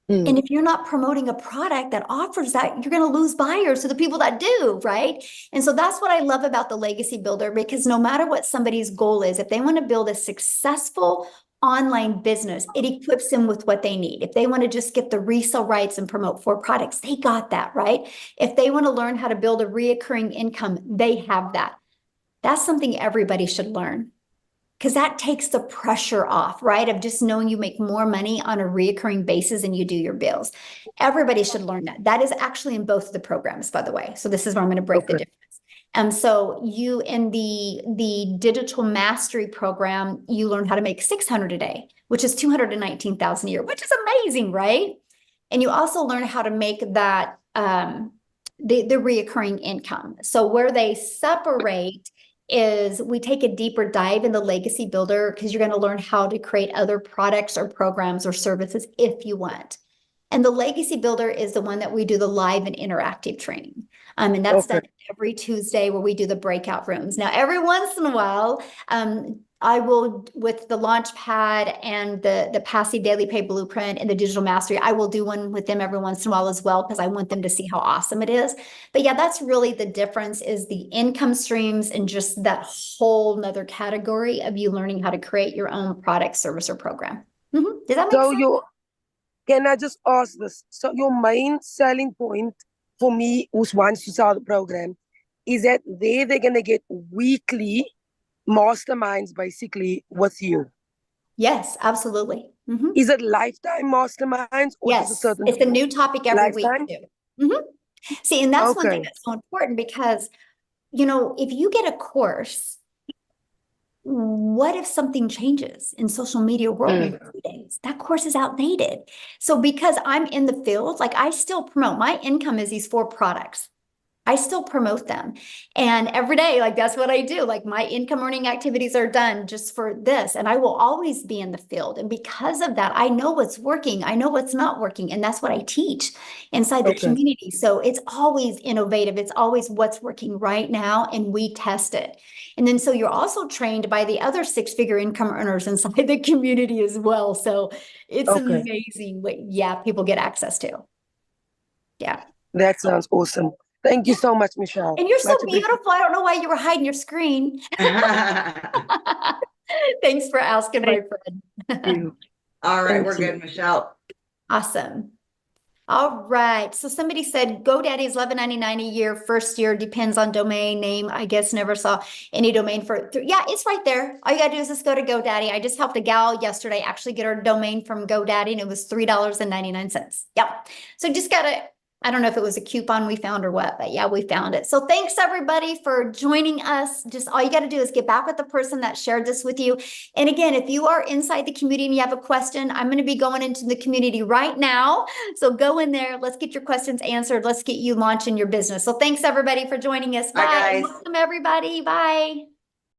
And if you're not promoting a product that offers that, you're going to lose buyers to the people that do, right? And so that's what I love about the Legacy Builder, because no matter what somebody's goal is, if they want to build a successful online business, it equips them with what they need. If they want to just get the resale rights and promote 4 products, they got that, right? If they want to learn how to build a reoccurring income, they have that. That's something everybody should learn, because that takes the pressure off, right? Of just knowing you make more money on a reoccurring basis and you do your bills. Everybody should learn that. That is actually in both of the programs, by the way. So this is where I'm going to break the difference. So you in the digital mastery program, you learn how to make $600 a day, which is $219,000 a year, which is amazing, right? And you also learn how to make that the reoccurring income. So where they separate is we take a deeper dive in the Legacy Builder, because you're going to learn how to create other products or programs or services if you want. And the Legacy Builder is the one that we do the live and interactive training. And that's done every Tuesday, where we do the breakout rooms. Now, every once in a while, I will, with the Launchpad and the Passive Daily Pay Blueprint and the Digital Mastery, I will do one with them every once in a while as well, because I want them to see how awesome it is. But yeah, that's really the difference, is the income streams and just that whole nother category of you learning how to create your own product, service, or program. Does that make sense? Can I just ask this? So your main selling point for me, who wants to sell the program, is that they're going to get weekly masterminds basically with you. Yes, absolutely. Is it lifetime masterminds? Or yes, it's a new topic every week too. See, and that's one thing that's so important, because, if you get a course, what if something changes in social media world in 3 days? That course is outdated. So because I'm in the field, like, I still promote. My income is these 4 products. I still promote them. And every day, like, that's what I do. Like, my income earning activities are done just for this. And I will always be in the field. And because of that, I know what's working. I know what's not working. And that's what I teach inside the community. So it's always innovative. It's always what's working right now. And we test it. And then so you're also trained by the other 6-figure income earners inside the community as well. So it's amazing what, people get access to. Yeah. That sounds awesome. Thank you so much, Michelle. And you're so beautiful. I don't know why you were hiding your screen. Thanks for asking, my friend. All right, we're good, Michelle. Awesome. All right. So somebody said GoDaddy is $11.99 a year. First year depends on domain name. I guess never saw any domain for. Yeah, it's right there. All you gotta do is just go to GoDaddy. I just helped a gal yesterday actually get her domain from GoDaddy, and it was $3.99. Yep. So just gotta. I don't know if it was a coupon we found or what, but yeah, we found it. So thanks everybody for joining us. Just all you got to do is get back with the person that shared this with you. And again, if you are inside the community and you have a question, I'm going to be going into the community right now. So go in there. Let's get your questions answered. Let's get you launching your business. So thanks everybody for joining us. Bye. Bye, guys. Welcome everybody. Bye.